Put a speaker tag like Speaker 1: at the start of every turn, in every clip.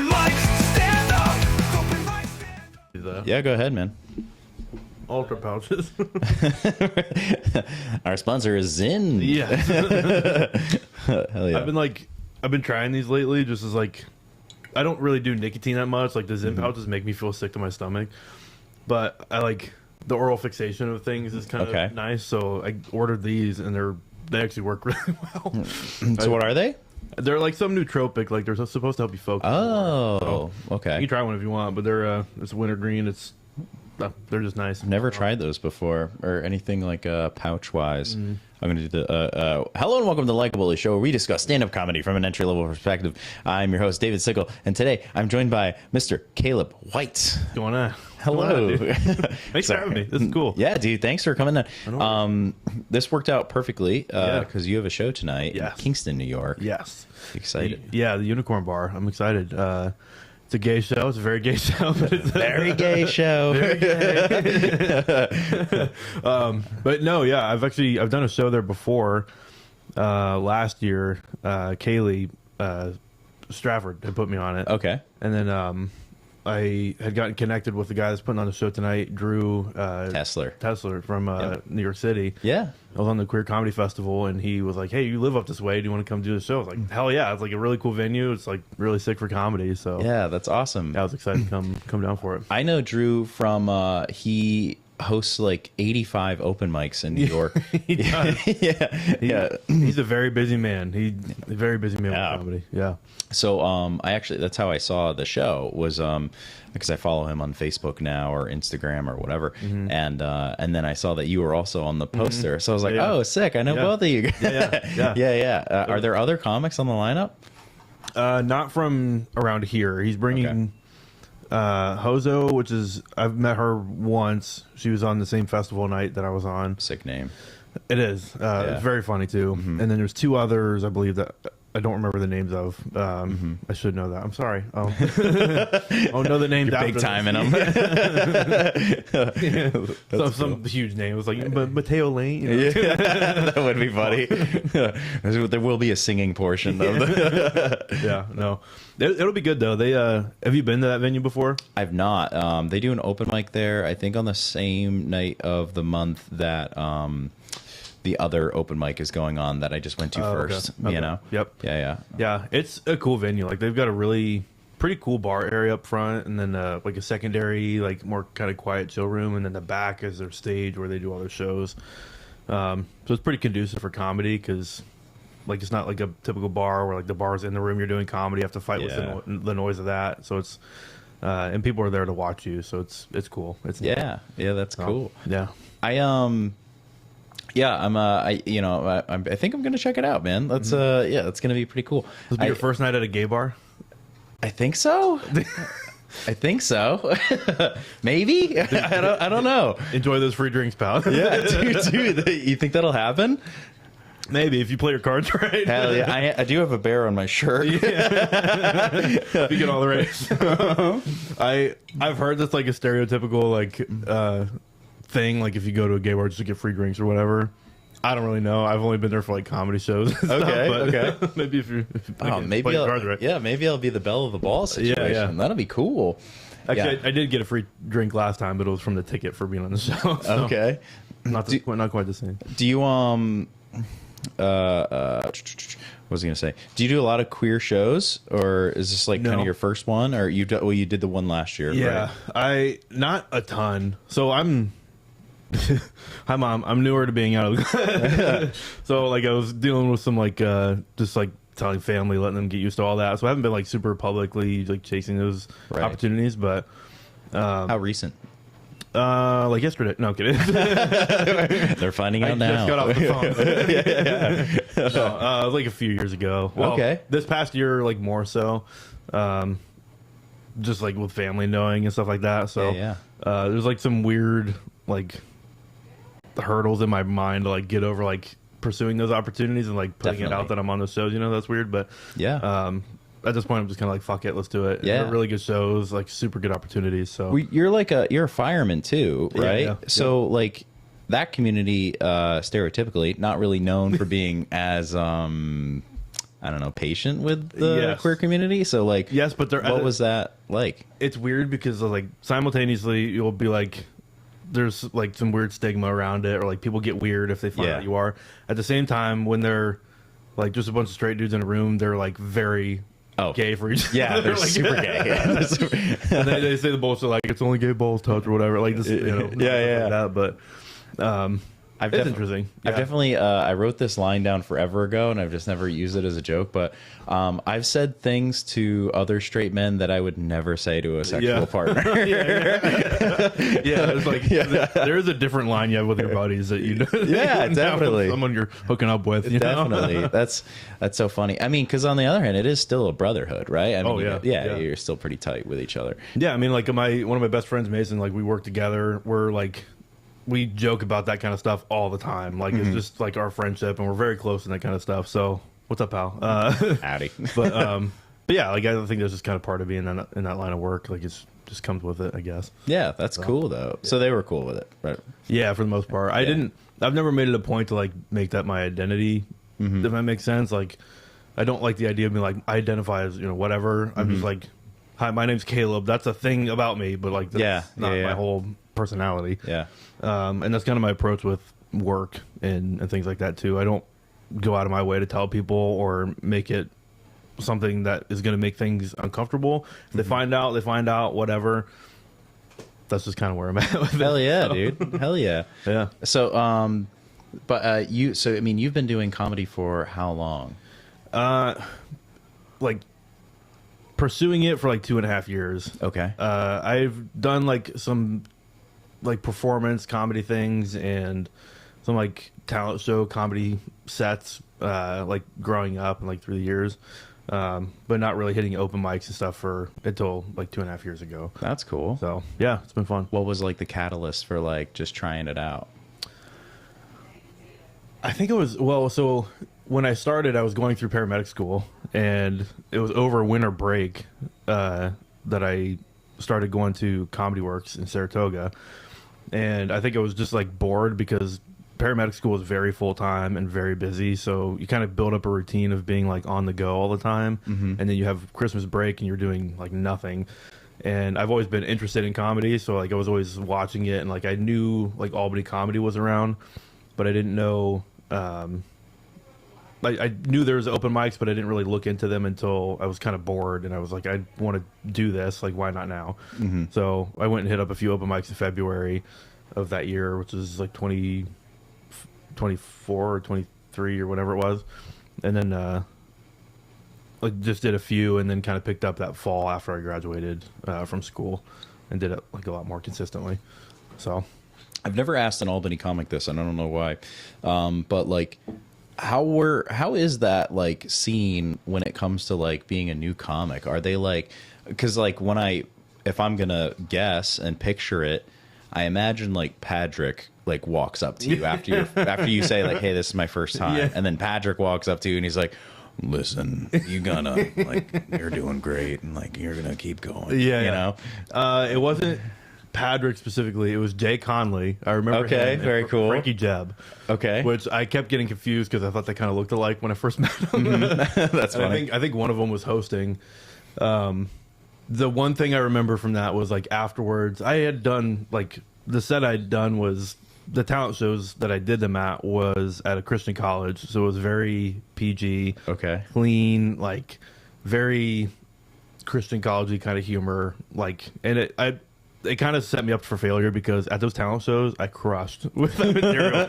Speaker 1: Open mic, stand up. Open mic, stand up.
Speaker 2: Yeah, go ahead, man.
Speaker 3: Ultra pouches.
Speaker 2: Our sponsor is Zyn.
Speaker 3: Yeah.
Speaker 2: Hell yeah.
Speaker 3: I've been trying these lately just as like, I don't really do nicotine that much. Like the Zyn pouches make me feel sick to my stomach. But I like the oral fixation of things is kind of nice. So I ordered these and they actually work really well.
Speaker 2: So what are they?
Speaker 3: They're like some nootropic, like they're supposed to help you focus.
Speaker 2: Oh,
Speaker 3: so
Speaker 2: okay.
Speaker 3: You can try one if you want, but it's wintergreen. They're just nice.
Speaker 2: I've never tried those before or anything like pouch wise. I'm going to do the hello and welcome to Likable, a show where we discuss stand-up comedy from an entry-level perspective. I'm your host, David Stickle, and today I'm joined by Mr. Caleb White.
Speaker 3: What's going on?
Speaker 2: Hello.
Speaker 3: Thanks for having me. This is cool.
Speaker 2: Yeah, dude. Thanks for coming in. This worked out perfectly because you have a show tonight in Kingston, New York.
Speaker 3: Yes.
Speaker 2: Excited.
Speaker 3: Yeah, the Unicorn Bar. I'm excited. It's a gay show. It's a very gay show. But it's
Speaker 2: very gay show.
Speaker 3: Very gay. But no, yeah, I've done a show there before. Last year, Kaylee Strafford had put me on it.
Speaker 2: Okay.
Speaker 3: And then I had gotten connected with the guy that's putting on the show tonight, Drew Tessler from New York City.
Speaker 2: Yeah.
Speaker 3: I was on the Queer Comedy Festival, and he was like, "Hey, you live up this way. Do you want to come do the show?" I was like, "Hell yeah!" It's like a really cool venue. It's like really sick for comedy. So
Speaker 2: yeah, that's awesome.
Speaker 3: I was excited to come down for it.
Speaker 2: I know Drew from he hosts like 85 open mics in New York.
Speaker 3: He does.
Speaker 2: Yeah.
Speaker 3: He's a very busy man. He's a very busy man with comedy. Yeah.
Speaker 2: So I actually, that's how I saw the show, was because I follow him on Facebook now or Instagram or whatever, and then I saw that you were also on the poster, so I was like, oh, sick! I know both of you. Yeah. Are there other comics on the lineup?
Speaker 3: Not from around here. He's bringing Hozo, which is, I've met her once. She was on the same festival night that I was on.
Speaker 2: Sick name.
Speaker 3: It is. It's very funny too. And then there's two others, I believe, that I don't remember the names of. I should know that. I'm sorry. I'll know the names.
Speaker 2: You're big time in them.
Speaker 3: Some huge name. It was like Mateo Lane.
Speaker 2: That would be funny. There will be a singing portion of the
Speaker 3: Yeah, no. It'll be good though. They have you been to that venue before?
Speaker 2: I've not. They do an open mic there, I think on the same night of the month that the other open mic is going on that I just went to first.
Speaker 3: Okay.
Speaker 2: You know?
Speaker 3: Yep.
Speaker 2: Yeah.
Speaker 3: It's a cool venue. Like they've got a really pretty cool bar area up front, and then like a secondary, like more kind of quiet chill room, and then the back is their stage where they do all their shows. So it's pretty conducive for comedy because like it's not like a typical bar where like the bar's in the room you're doing comedy, you have to fight with the noise of that. So it's and people are there to watch you, so it's cool. It's
Speaker 2: yeah, that's cool.
Speaker 3: Yeah.
Speaker 2: I think I'm gonna check it out, man. That's that's gonna be pretty cool.
Speaker 3: This will be your first night at a gay bar?
Speaker 2: I think so. I think so. Maybe. I don't know.
Speaker 3: Enjoy those free drinks, pal.
Speaker 2: Yeah, dude. You think that'll happen?
Speaker 3: Maybe if you play your cards right.
Speaker 2: Hell yeah! I do have a bear on my shirt.
Speaker 3: You get all the rates. I've heard that's like a stereotypical like thing. Like if you go to a gay bar just to get free drinks or whatever. I don't really know. I've only been there for like comedy shows. Okay. Maybe if you play your cards right.
Speaker 2: Yeah, maybe I'll be the bell of the ball situation. Yeah. That'll be cool.
Speaker 3: Actually, I did get a free drink last time, but it was from the ticket for being on the show. So
Speaker 2: okay.
Speaker 3: Not quite the same.
Speaker 2: Do you what was I gonna say? Do you do a lot of queer shows, or is this like kind of your first one, or you did the one last year?
Speaker 3: Yeah,
Speaker 2: right?
Speaker 3: Not a ton. So I'm hi mom. I'm newer to being out of the so like I was dealing with some like just like telling family, letting them get used to all that. So I haven't been like super publicly like chasing those opportunities. But
Speaker 2: how recent?
Speaker 3: Like yesterday. No, I'm kidding.
Speaker 2: They're finding out now.
Speaker 3: I just got off the phone. So, like a few years ago. Well, this past year, like more so, just like with family knowing and stuff like that. So there's like some weird like hurdles in my mind to like get over, like pursuing those opportunities and like putting it out that I'm on those shows. You know, that's weird, but at this point, I'm just kind of like, fuck it, let's do it. Yeah, really good shows, like super good opportunities. So you're
Speaker 2: a fireman too, right? Yeah. So like that community, stereotypically, not really known for being as I don't know, patient with the
Speaker 3: Yes.
Speaker 2: queer community. So like,
Speaker 3: Yes, but
Speaker 2: what was that like?
Speaker 3: It's weird because like simultaneously you'll be like, there's like some weird stigma around it, or like people get weird if they find
Speaker 2: Yeah.
Speaker 3: out you are. At the same time, when they're like just a bunch of straight dudes in a room, they're like very gay for each other.
Speaker 2: Yeah, they're
Speaker 3: like,
Speaker 2: super gay.
Speaker 3: And they say the bullshit like it's only gay balls touch or whatever. Like this, you know,
Speaker 2: Yeah.
Speaker 3: Like that, but it's interesting.
Speaker 2: I've definitely I wrote this line down forever ago, and I've just never used it as a joke. But I've said things to other straight men that I would never say to a sexual partner.
Speaker 3: It's like there is a different line you have with your buddies that you know.
Speaker 2: Yeah, definitely.
Speaker 3: Someone you're hooking up with. You know?
Speaker 2: Definitely. That's so funny. I mean, because on the other hand, it is still a brotherhood, right? I mean,
Speaker 3: yeah.
Speaker 2: You're still pretty tight with each other.
Speaker 3: Yeah, I mean, like one of my best friends, Mason. Like we work together. We're like. We joke about that kind of stuff all the time. Like it's just like our friendship, and we're very close in that kind of stuff. So, what's up, pal?
Speaker 2: Howdy.
Speaker 3: But yeah, like I think that's just kind of part of being in that line of work. Like it's just comes with it, I guess.
Speaker 2: Yeah, that's cool though. So they were cool with it, right?
Speaker 3: Yeah, for the most part. I've never made it a point to like make that my identity. If that makes sense. Like I don't like the idea of being like I identify as whatever. I'm just like, hi, my name's Caleb. That's a thing about me, but like that's not my whole personality.
Speaker 2: Yeah.
Speaker 3: And that's kind of my approach with work and things like that too. I don't go out of my way to tell people or make it something that is going to make things uncomfortable. If they find out, whatever. That's just kind of where I'm at with
Speaker 2: Hell
Speaker 3: it.
Speaker 2: yeah, dude. Hell yeah.
Speaker 3: Yeah.
Speaker 2: So, I mean, you've been doing comedy for how long?
Speaker 3: Like pursuing it for like 2.5 years.
Speaker 2: Okay.
Speaker 3: I've done like some like performance comedy things and some like talent show comedy sets like growing up and like through the years, but not really hitting open mics and stuff until like 2.5 years ago.
Speaker 2: That's cool.
Speaker 3: So yeah, it's been fun.
Speaker 2: What was like the catalyst for like just trying it out?
Speaker 3: I think it was so when I started, I was going through paramedic school, and it was over winter break that I started going to Comedy Works in Saratoga. And I think I was just like bored because paramedic school is very full time and very busy. So you kind of build up a routine of being like on the go all the time. And then you have Christmas break and you're doing like nothing. And I've always been interested in comedy. So like I was always watching it, and like I knew like Albany comedy was around, but I didn't know, I knew there was open mics, but I didn't really look into them until I was kind of bored, and I was like, I want to do this. Like, why not now? So I went and hit up a few open mics in February of that year, which was like 2024 or 23 or whatever it was. And then like just did a few, and then kind of picked up that fall after I graduated from school, and did it like a lot more consistently. So
Speaker 2: I've never asked an Albany comic this, and I don't know why, but like, how is that like scene when it comes to like being a new comic? Are they like, because like if I'm gonna guess and picture it, I imagine like Patrick like walks up to you after you say like, hey, this is my first time, and then Patrick walks up to you and he's like, listen, you gonna like, you're doing great, and like you're gonna keep going. You know,
Speaker 3: it wasn't Patrick specifically, it was Jay Conley. I remember
Speaker 2: Okay,
Speaker 3: him, and
Speaker 2: very cool.
Speaker 3: Frankie Jeb.
Speaker 2: Okay.
Speaker 3: Which I kept getting confused because I thought they kind of looked alike when I first met them.
Speaker 2: That's funny.
Speaker 3: I think one of them was hosting. The one thing I remember from that was like afterwards, I had done like the set I'd done was the talent shows that I did them at was at a Christian college, so it was very PG,
Speaker 2: Okay.
Speaker 3: clean, like very Christian college-y kind of humor, like, and it kind of set me up for failure because at those talent shows I crushed with that material.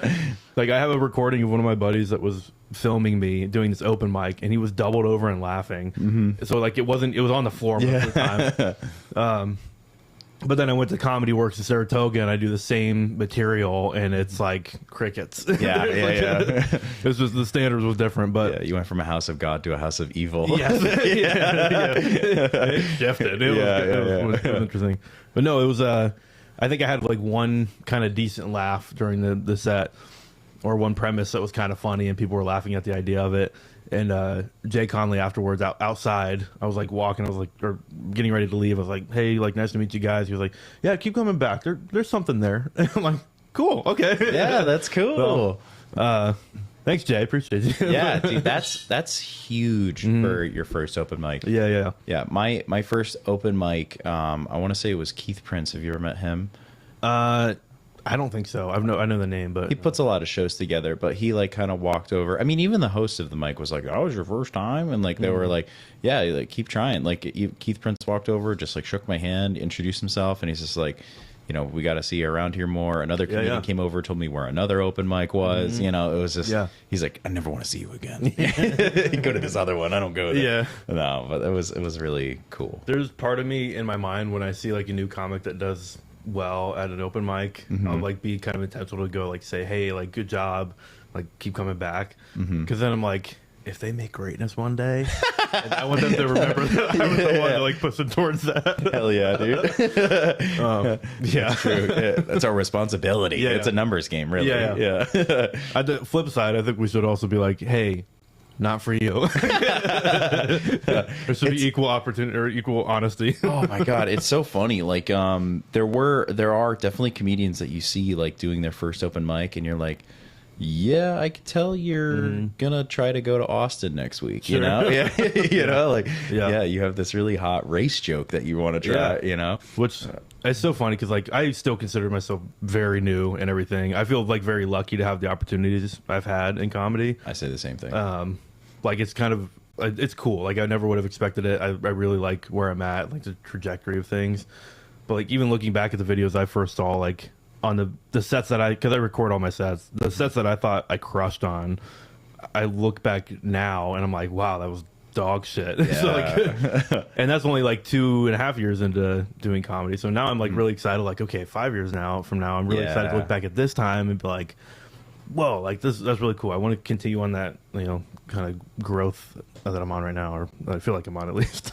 Speaker 3: Like I have a recording of one of my buddies that was filming me doing this open mic, and he was doubled over and laughing. So like it was on the floor most of the time. But then I went to Comedy Works in Saratoga, and I do the same material, and it's like crickets.
Speaker 2: Yeah.
Speaker 3: This was, the standards was different, but
Speaker 2: You went from a house of God to a house of evil.
Speaker 3: yes, it shifted. It was interesting, but no, it was. I think I had like one kind of decent laugh during the set, or one premise that was kind of funny, and people were laughing at the idea of it. And Jay Conley afterwards outside, I was like walking, or getting ready to leave. I was like, hey, like, nice to meet you guys. He was like, yeah, keep coming back. There's something there. And I'm like, cool, okay.
Speaker 2: Yeah, that's cool.
Speaker 3: So, Thanks, Jay. Appreciate you.
Speaker 2: Yeah, dude, that's huge for your first open mic.
Speaker 3: Yeah.
Speaker 2: My first open mic, I want to say it was Keith Prince. Have you ever met him?
Speaker 3: I don't think so. I know the name, but
Speaker 2: He puts a lot of shows together, but he like kind of walked over. I mean, even the host of the mic was like, "That was your first time," and like they were like, "Yeah, like keep trying." Like Keith Prince walked over, just like shook my hand, introduced himself, and he's just like, "You know, we got to see you around here more." Another comedian came over, told me where another open mic was. You know, it was just he's like, "I never want to see you again." You go to this other one. I don't go there.
Speaker 3: Yeah.
Speaker 2: No, but it was really cool.
Speaker 3: There's part of me in my mind when I see like a new comic that does well at an open mic, I'll like be kind of intentional to go like say, hey, like good job, like keep coming back, because then I'm like, if they make greatness one day, and I want them to remember that I was the one that like pushed them towards that.
Speaker 2: Hell yeah, dude.
Speaker 3: Yeah,
Speaker 2: True. Yeah, that's our responsibility.
Speaker 3: Yeah,
Speaker 2: it's a numbers game, really.
Speaker 3: Yeah. At the flip side, I think we should also be like, hey, not for you. There should be equal opportunity or equal honesty.
Speaker 2: Oh my god, it's so funny. Like there are definitely comedians that you see like doing their first open mic, and you're like, yeah, I could tell you're gonna try to go to Austin next week.
Speaker 3: Sure.
Speaker 2: You know, you know, like
Speaker 3: Yeah.
Speaker 2: you have this really hot race joke that you want to try. You know,
Speaker 3: Which it's so funny because like I still consider myself very new and everything. I feel like very lucky to have the opportunities I've had in comedy.
Speaker 2: I say the same thing.
Speaker 3: Like it's kind of it's cool. Like I never would have expected it. I really like where I'm at, like the trajectory of things. But like even looking back at the videos I first saw, like on the sets that because I record all my sets, the sets that I thought I crushed on, I look back now and I'm like, wow, that was dog shit. So like, and that's only like 2.5 years into doing comedy. So now I'm like really excited. Like, okay, 5 years from now, I'm really excited to look back at this time and be like, whoa, like that's really cool. I want to continue on that, you know, kind of growth that I'm on right now, or I feel like I'm on at least.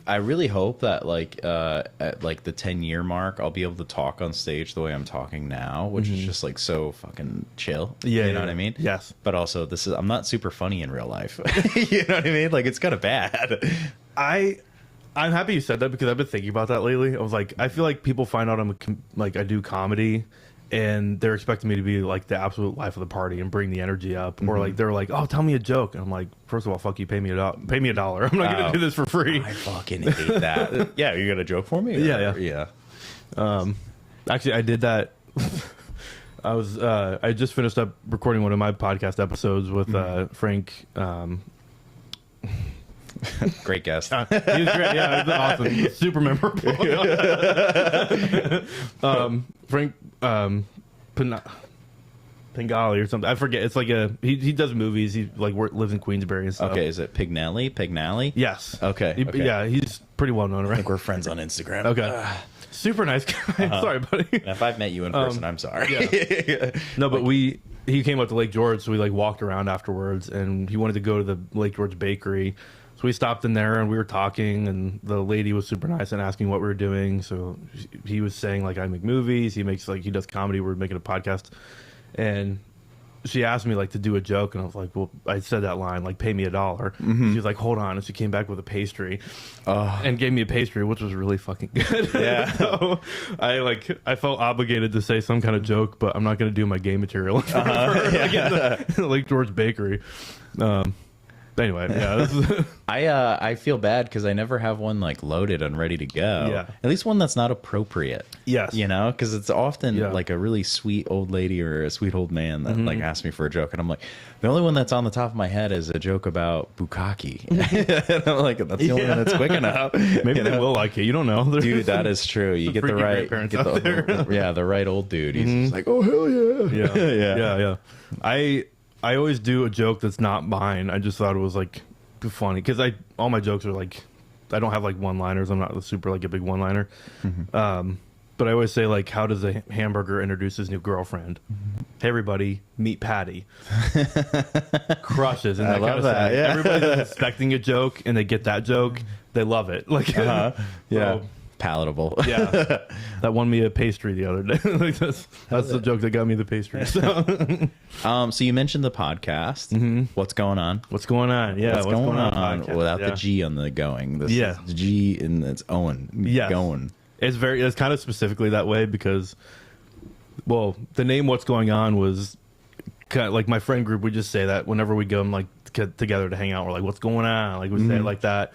Speaker 2: I really hope that like at like the 10-year mark, I'll be able to talk on stage the way I'm talking now, which is just like so fucking chill.
Speaker 3: Yeah,
Speaker 2: you know what I mean?
Speaker 3: Yes.
Speaker 2: But also, I'm not super funny in real life. You know what I mean? Like it's kind of bad.
Speaker 3: I'm happy you said that because I've been thinking about that lately. I was like, I feel like people find out I do comedy, and they're expecting me to be like the absolute life of the party and bring the energy up, or like they're like, "Oh, tell me a joke," and I'm like, first of all, fuck you, pay me $1. I'm not gonna do this for free.
Speaker 2: I fucking hate that. Yeah, you got a joke for me?
Speaker 3: Yeah. Actually, I did that. I just finished up recording one of my podcast episodes with Frank.
Speaker 2: Great guest.
Speaker 3: He was great. Yeah, it was awesome. Super memorable. Frank Pengali or something. I forget. It's like he does movies. He like lives in Queensbury and stuff.
Speaker 2: Okay, is it Pignelli?
Speaker 3: Yes.
Speaker 2: Okay.
Speaker 3: Yeah, he's pretty well known,
Speaker 2: I
Speaker 3: right?
Speaker 2: think we're friends on Instagram.
Speaker 3: Okay. Super nice guy. Sorry, buddy.
Speaker 2: If I've met you in person, I'm sorry.
Speaker 3: Yeah. No, but he came up to Lake George, so we like walked around afterwards, and he wanted to go to the Lake George bakery. So we stopped in there and we were talking, and the lady was super nice and asking what we were doing. So he was saying like, I make movies. He does comedy. We're making a podcast. And she asked me like to do a joke, and I was like, well, I said that line, like, pay me $1. She was like, hold on. And she came back with a pastry and gave me a pastry, which was really fucking good.
Speaker 2: Yeah.
Speaker 3: So I felt obligated to say some kind of joke, but I'm not going to do my gay material in the Lake George Bakery. Anyway, yeah. This is
Speaker 2: I feel bad because I never have one like loaded and ready to go.
Speaker 3: Yeah.
Speaker 2: At least one that's not appropriate.
Speaker 3: Yes.
Speaker 2: You know, because it's often like a really sweet old lady or a sweet old man that like asks me for a joke, and I'm like, the only one that's on the top of my head is a joke about bukkake. And I'm like, that's the only one that's quick enough.
Speaker 3: Maybe they will like it. You don't know.
Speaker 2: Dude, that is true. You get the
Speaker 3: freaking
Speaker 2: right,
Speaker 3: grandparents out there.
Speaker 2: the right old dude. He's just like, oh hell yeah,
Speaker 3: Yeah. I always do a joke that's not mine. I just thought it was like funny because all my jokes are like, I don't have like one-liners. I'm not super like a big one-liner. But I always say like, how does a hamburger introduce his new girlfriend? Hey everybody, meet Patty. Crushes. And
Speaker 2: I love that.
Speaker 3: Setting.
Speaker 2: Yeah.
Speaker 3: Everybody's expecting a joke and they get that joke. They love it. Like,
Speaker 2: yeah,
Speaker 3: so,
Speaker 2: palatable.
Speaker 3: yeah. That won me a pastry the other day. Like that's the joke that got me the pastry. So.
Speaker 2: So you mentioned the podcast. What's going on?
Speaker 3: What's going on? Yeah,
Speaker 2: what's going on
Speaker 3: podcast?
Speaker 2: without
Speaker 3: Yeah.
Speaker 2: the G on the going? This
Speaker 3: Yeah.
Speaker 2: is G and it's Owen.
Speaker 3: Yes.
Speaker 2: Going.
Speaker 3: It's kind of specifically that way because, well, the name "What's Going On" was kind of, like my friend group, we just say that whenever we go and like get together to hang out. We're like, what's going on? Like we say it like that.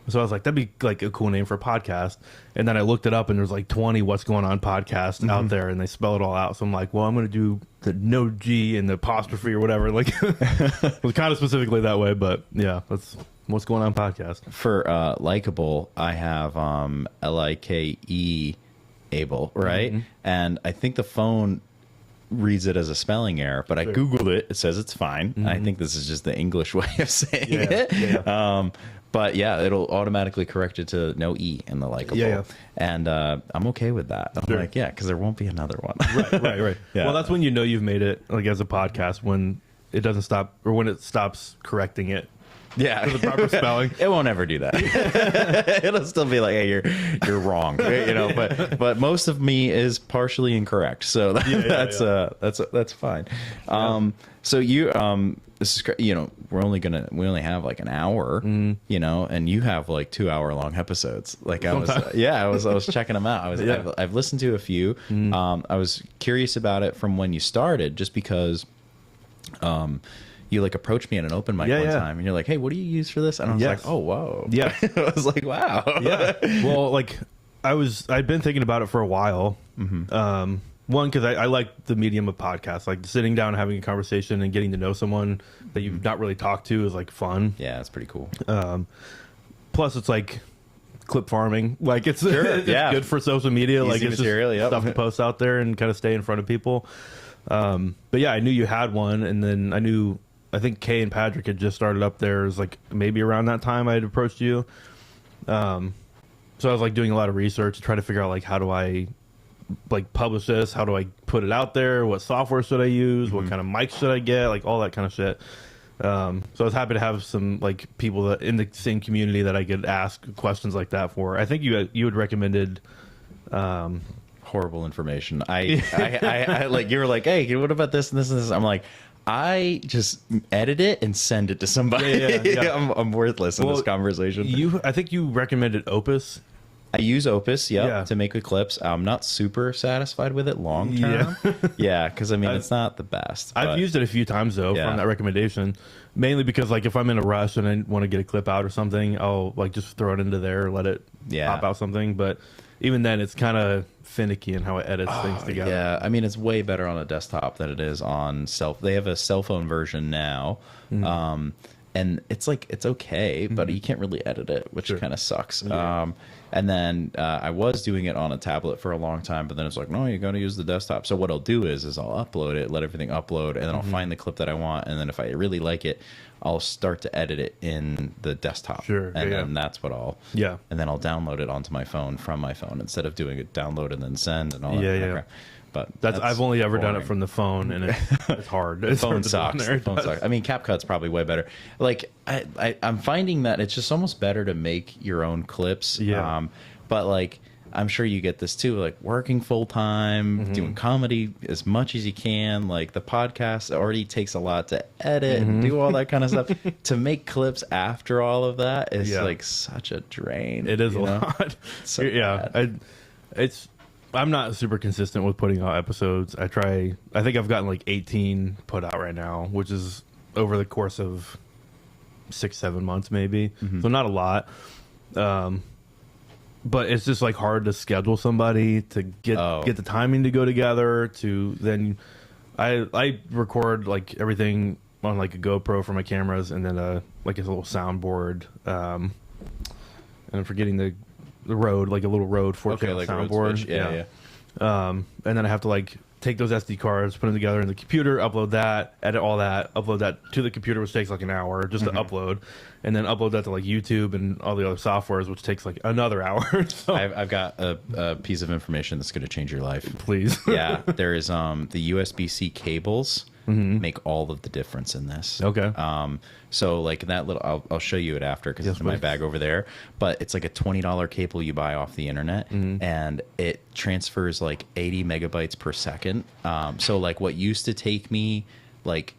Speaker 3: So I was like, that'd be like a cool name for a podcast. And then I looked it up, and there's like 20 What's Going On podcasts out there, and they spell it all out. So I'm like, well, I'm going to do the no G and the apostrophe or whatever. Like, it was kind of specifically that way, but yeah, that's What's Going On podcast.
Speaker 2: For Likable, I have Like able, right? And I think the phone reads it as a spelling error, but I Googled it. It says it's fine. I think this is just the English way of saying it. Yeah. But yeah, it'll automatically correct it to no E in the Likable. Yeah. And I'm okay with that. I'm like, yeah, because there won't be another one.
Speaker 3: Right. Yeah. Well, that's when you know you've made it, like as a podcast, when it doesn't stop, or when it stops correcting it.
Speaker 2: Yeah,
Speaker 3: for the proper spelling.
Speaker 2: It won't ever do that. It'll still be like, hey, you're wrong, you know. But most of me is partially incorrect, so that's fine. So you this is you know, we only have like an hour, you know, and you have like 2-hour long episodes. Like I was checking them out. I've listened to a few. I was curious about it from when you started, just because you like approached me at an open mic one time, and you're like, hey, what do you use for this? And I was like, oh, whoa. Yeah. I was like, wow.
Speaker 3: Yeah. Well, like I'd been thinking about it for a while. One, because I like the medium of podcasts, like sitting down and having a conversation and getting to know someone that you've not really talked to is like fun.
Speaker 2: Yeah, it's pretty cool.
Speaker 3: Plus, it's like clip farming. Like it's good for social media.
Speaker 2: Easy
Speaker 3: like it's
Speaker 2: material,
Speaker 3: just stuff to post out there and kind of stay in front of people. But yeah, I knew you had one, and then I think Kay and Patrick had just started up there. It was like maybe around that time I had approached you. So I was like doing a lot of research to try to figure out like, how do I like publish this? How do I put it out there? What software should I use? What kind of mic should I get? Like all that kind of shit. So I was happy to have some like people that in the same community that I could ask questions like that for. I think you had recommended
Speaker 2: horrible information. I like, you were like, hey, what about this and this and this? I'm like, I just edit it and send it to somebody. I'm worthless in this conversation.
Speaker 3: I think you recommended Opus.
Speaker 2: I use Opus, to make the clips. I'm not super satisfied with it long term. Yeah, because I mean, it's not the best.
Speaker 3: I've used it a few times though from that recommendation, mainly because like if I'm in a rush and I want to get a clip out or something, I'll like just throw it into there, let it pop out something. But even then, it's kind of finicky in how it edits things together.
Speaker 2: Yeah, I mean, it's way better on a desktop than it is on They have a cell phone version now. And it's like, it's okay, but you can't really edit it, which kind of sucks. And then I was doing it on a tablet for a long time, but then it's like, no, you're going to use the desktop. So what I'll do is I'll upload it, let everything upload, and then I'll find the clip that I want. And then if I really like it, I'll start to edit it in the desktop. And then that's what and then I'll download it onto my phone from my phone instead of doing a download and then send and all that kind of crap. But
Speaker 3: that's I've only ever done it from the phone, and it's hard.
Speaker 2: The phone sucks. I mean, CapCut's probably way better. Like I'm finding that it's just almost better to make your own clips. But like, I'm sure you get this too. Like working full time, doing comedy as much as you can. Like the podcast already takes a lot to edit and do all that kind of stuff. To make clips after all of that is like such a drain.
Speaker 3: It is a lot. So I'm not super consistent with putting out episodes. I think I've gotten like 18 put out right now, which is over the course of 6-7 months maybe. So not a lot. But it's just like hard to schedule somebody to get the timing to go together. To then I record like everything on like a GoPro for my cameras, and then like a little soundboard. And I'm forgetting the Rode, like a little Rode 4K like soundboard. And then I have to like take those SD cards, put them together in the computer, upload that, edit all that, upload that to the computer, which takes like an hour just to upload, and then upload that to like YouTube and all the other softwares, which takes like another hour. So
Speaker 2: I've got a piece of information that's going to change your life.
Speaker 3: Please.
Speaker 2: There is the USB-C cables make all of the difference in this. So like that little, I'll show you it after because it's in my bag over there. But it's like a $20 cable you buy off the internet, and it transfers like 80 megabytes per second. So like what used to take me like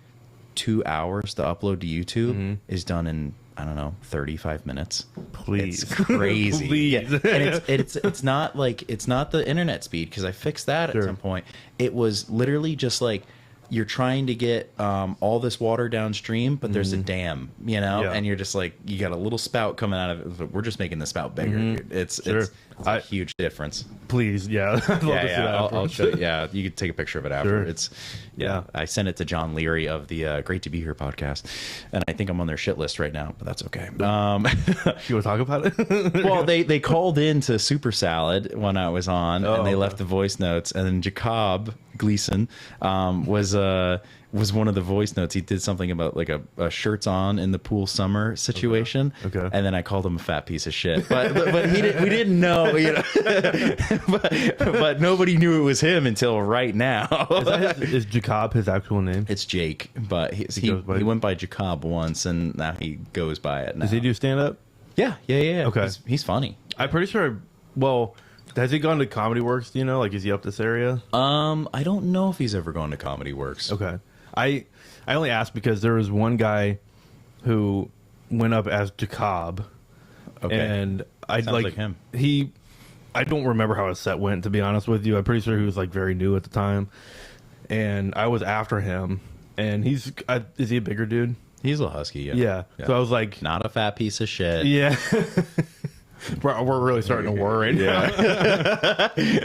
Speaker 2: 2 hours to upload to YouTube is done in, I don't know, 35 minutes.
Speaker 3: Please.
Speaker 2: It's crazy.
Speaker 3: Please.
Speaker 2: And it's not like, it's not the internet speed, because I fixed that at some point. It was literally just like you're trying to get all this water downstream, but there's a dam, you know, and you're just like, you got a little spout coming out of it. But we're just making the spout bigger. Dude. It's a huge difference.
Speaker 3: Please, yeah. I'd love to see that
Speaker 2: I'll show you. Yeah, you could take a picture of it after.
Speaker 3: Sure.
Speaker 2: It's I sent it to John Leary of the Great to Be Here podcast, and I think I'm on their shit list right now, but that's okay.
Speaker 3: You want to talk about it?
Speaker 2: Well, they called in to Super Salad when I was on, and they left the voice notes, and then Jacob Gleason was one of the voice notes. He did something about like a shirts on in the pool summer situation. Okay. And then I called him a fat piece of shit. But we didn't know, you know. but nobody knew it was him until right now.
Speaker 3: Is Jacob his actual name?
Speaker 2: It's Jake, but he went by Jacob once, and now he goes by it now.
Speaker 3: Does he do stand up?
Speaker 2: Yeah.
Speaker 3: Okay.
Speaker 2: He's funny.
Speaker 3: I'm pretty sure. Well, has he gone to Comedy Works? Do you know? Like, is he up this area?
Speaker 2: I don't know if he's ever gone to Comedy Works.
Speaker 3: Okay. I only asked because there was one guy who went up as Jacob. Okay. And I like
Speaker 2: him.
Speaker 3: I don't remember how his set went, to be honest with you. I'm pretty sure he was like very new at the time. And I was after him, and is he a bigger dude?
Speaker 2: He's a little husky,
Speaker 3: yeah. So I was like,
Speaker 2: not a fat piece of shit.
Speaker 3: Yeah. We're really starting to worry now.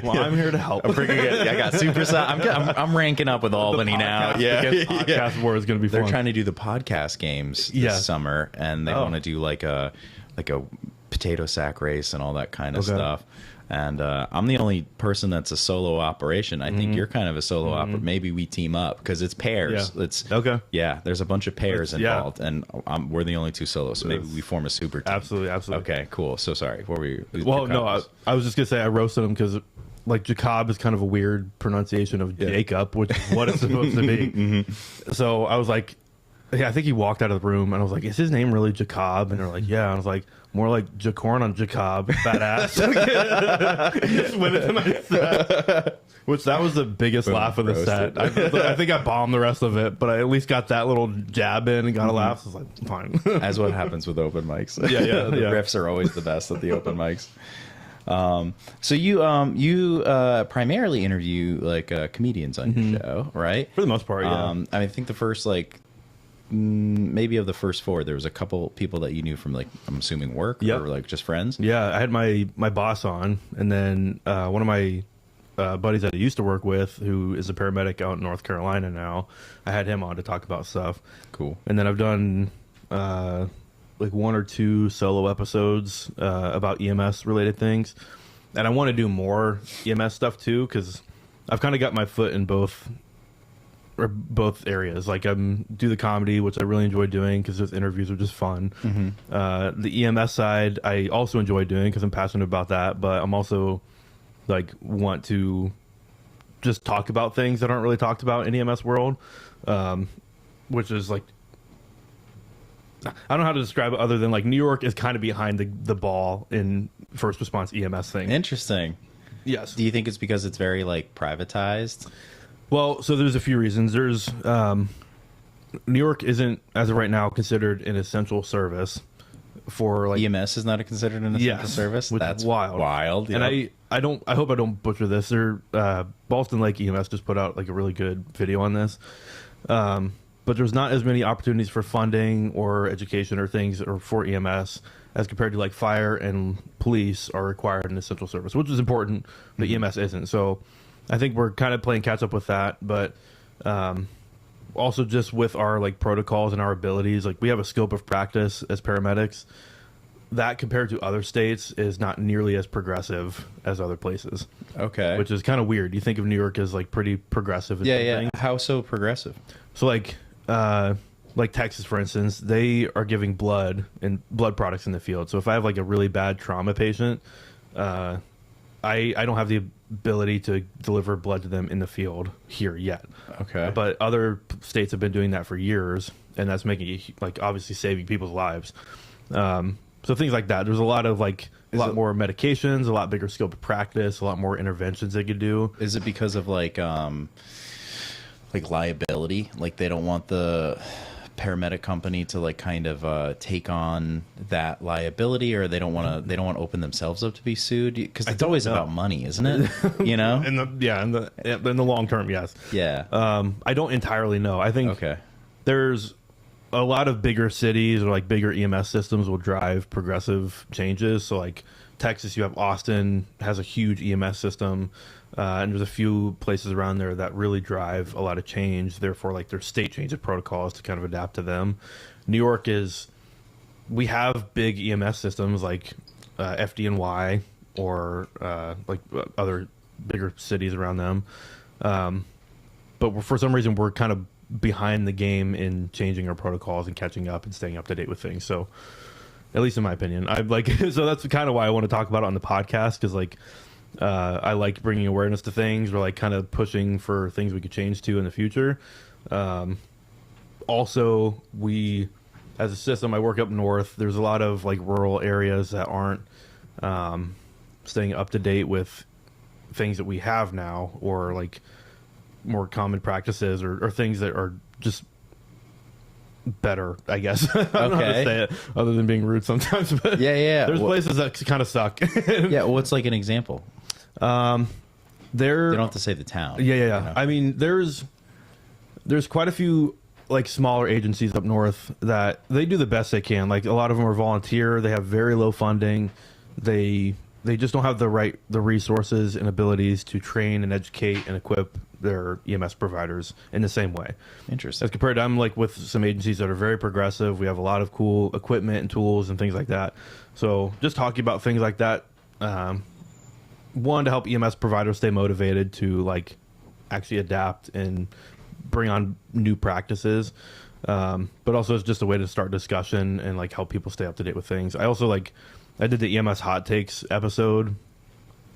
Speaker 3: Well, I'm here to help.
Speaker 2: I got super. I'm ranking up with Albany now. Yeah,
Speaker 3: podcast war is going to be fun.
Speaker 2: They're trying to do the podcast games this summer, and they want to do like a potato sack race and all that kind of stuff. And I'm the only person that's a solo operation. I think you're kind of a solo opera. Maybe we team up because it's pairs.
Speaker 3: Yeah.
Speaker 2: It's
Speaker 3: okay.
Speaker 2: Yeah, there's a bunch of pairs involved, and we're the only two solos. So maybe we form a super team.
Speaker 3: Absolutely.
Speaker 2: Okay, cool. So sorry. What were you?
Speaker 3: Well, no, I was just gonna say I roasted him because like Jacob is kind of a weird pronunciation of Jacob, which is what it's supposed to be. So I was like, I think he walked out of the room, and I was like, is his name really Jacob? And they're like, yeah. And I was like, more like Jacorn on Jacob, fat ass. Just went into my set. Which that was the biggest laugh of the set. I think I bombed the rest of it, but I at least got that little jab in and got a laugh. So I was like, fine.
Speaker 2: As what happens with open mics. The riffs are always the best at the open mics. So you primarily interview like comedians on your show, right?
Speaker 3: For the most part, yeah.
Speaker 2: I think the first maybe of the first four, there was a couple people that you knew from like, I'm assuming work or like just friends.
Speaker 3: Yeah, I had my boss on, and then one of my buddies that I used to work with, who is a paramedic out in North Carolina now, I had him on to talk about stuff.
Speaker 2: Cool.
Speaker 3: And then I've done like one or two solo episodes about EMS related things, and I want to do more EMS stuff too, because I've kind of got my foot in both areas. Like do the comedy, which I really enjoy doing because those interviews are just fun. The EMS side I also enjoy doing because I'm passionate about that, but I'm also like want to just talk about things that aren't really talked about in EMS world, which is like, I don't know how to describe it other than like New York is kind of behind the ball in first response EMS thing.
Speaker 2: Interesting.
Speaker 3: Yes.
Speaker 2: Do you think it's because it's very like privatized?
Speaker 3: Well, so there's a few reasons. There's New York isn't, as of right now, considered an essential service for like
Speaker 2: EMS is not considered an essential service.
Speaker 3: That's wild.
Speaker 2: Wild.
Speaker 3: And I hope I don't butcher this. Boston Lake EMS just put out like a really good video on this. But there's not as many opportunities for funding or education or things or for EMS as compared to like fire and police are required in essential service, which is important, but EMS isn't. So I think we're kind of playing catch up with that, but also just with our like protocols and our abilities, like we have a scope of practice as paramedics that compared to other states is not nearly as progressive as other places.
Speaker 2: Okay.
Speaker 3: Which is kind of weird. You think of New York as like pretty progressive.
Speaker 2: Yeah. How so progressive?
Speaker 3: So like Texas, for instance, they are giving blood and blood products in the field. So if I have like a really bad trauma patient, I don't have the ability to deliver blood to them in the field here yet.
Speaker 2: Okay.
Speaker 3: But other states have been doing that for years, and that's making it like obviously saving people's lives. So things like that. There's a lot of like a lot more medications, a lot bigger scope of practice, a lot more interventions they could do.
Speaker 2: Is it because of like liability? Like they don't want the paramedic company to like kind of take on that liability, or they don't want to open themselves up to be sued? Because it's always about money, isn't it? You know?
Speaker 3: in the long term, yes.
Speaker 2: Yeah.
Speaker 3: I don't entirely know. I think there's a lot of bigger cities or like bigger EMS systems will drive progressive changes. So like Texas, you have Austin has a huge EMS system. And there's a few places around there that really drive a lot of change. Therefore, like their state change of protocols to kind of adapt to them. New York we have big EMS systems like FDNY or like other bigger cities around them. But for some reason, we're kind of behind the game in changing our protocols and catching up and staying up to date with things. So, at least in my opinion, so that's kind of why I want to talk about it on the podcast, because like. I like bringing awareness to things, or like kind of pushing for things we could change to in the future. Also, as a system, I work up north. There's a lot of like rural areas that aren't staying up to date with things that we have now, or like more common practices, or things that are just better, I guess. I don't know how to say it other than being rude sometimes. But there's places that kind of suck.
Speaker 2: Yeah, what's like an example? You don't have to say the town.
Speaker 3: Yeah.
Speaker 2: You know?
Speaker 3: I mean, there's quite a few like smaller agencies up north that they do the best they can. Like a lot of them are volunteer. They have very low funding. They just don't have the resources and abilities to train and educate and equip their EMS providers in the same way.
Speaker 2: Interesting.
Speaker 3: As compared to, I'm like with some agencies that are very progressive. We have a lot of cool equipment and tools and things like that. So just talking about things like that, one, to help EMS providers stay motivated to like actually adapt and bring on new practices. But also it's just a way to start discussion and like help people stay up to date with things. I did the EMS hot takes episode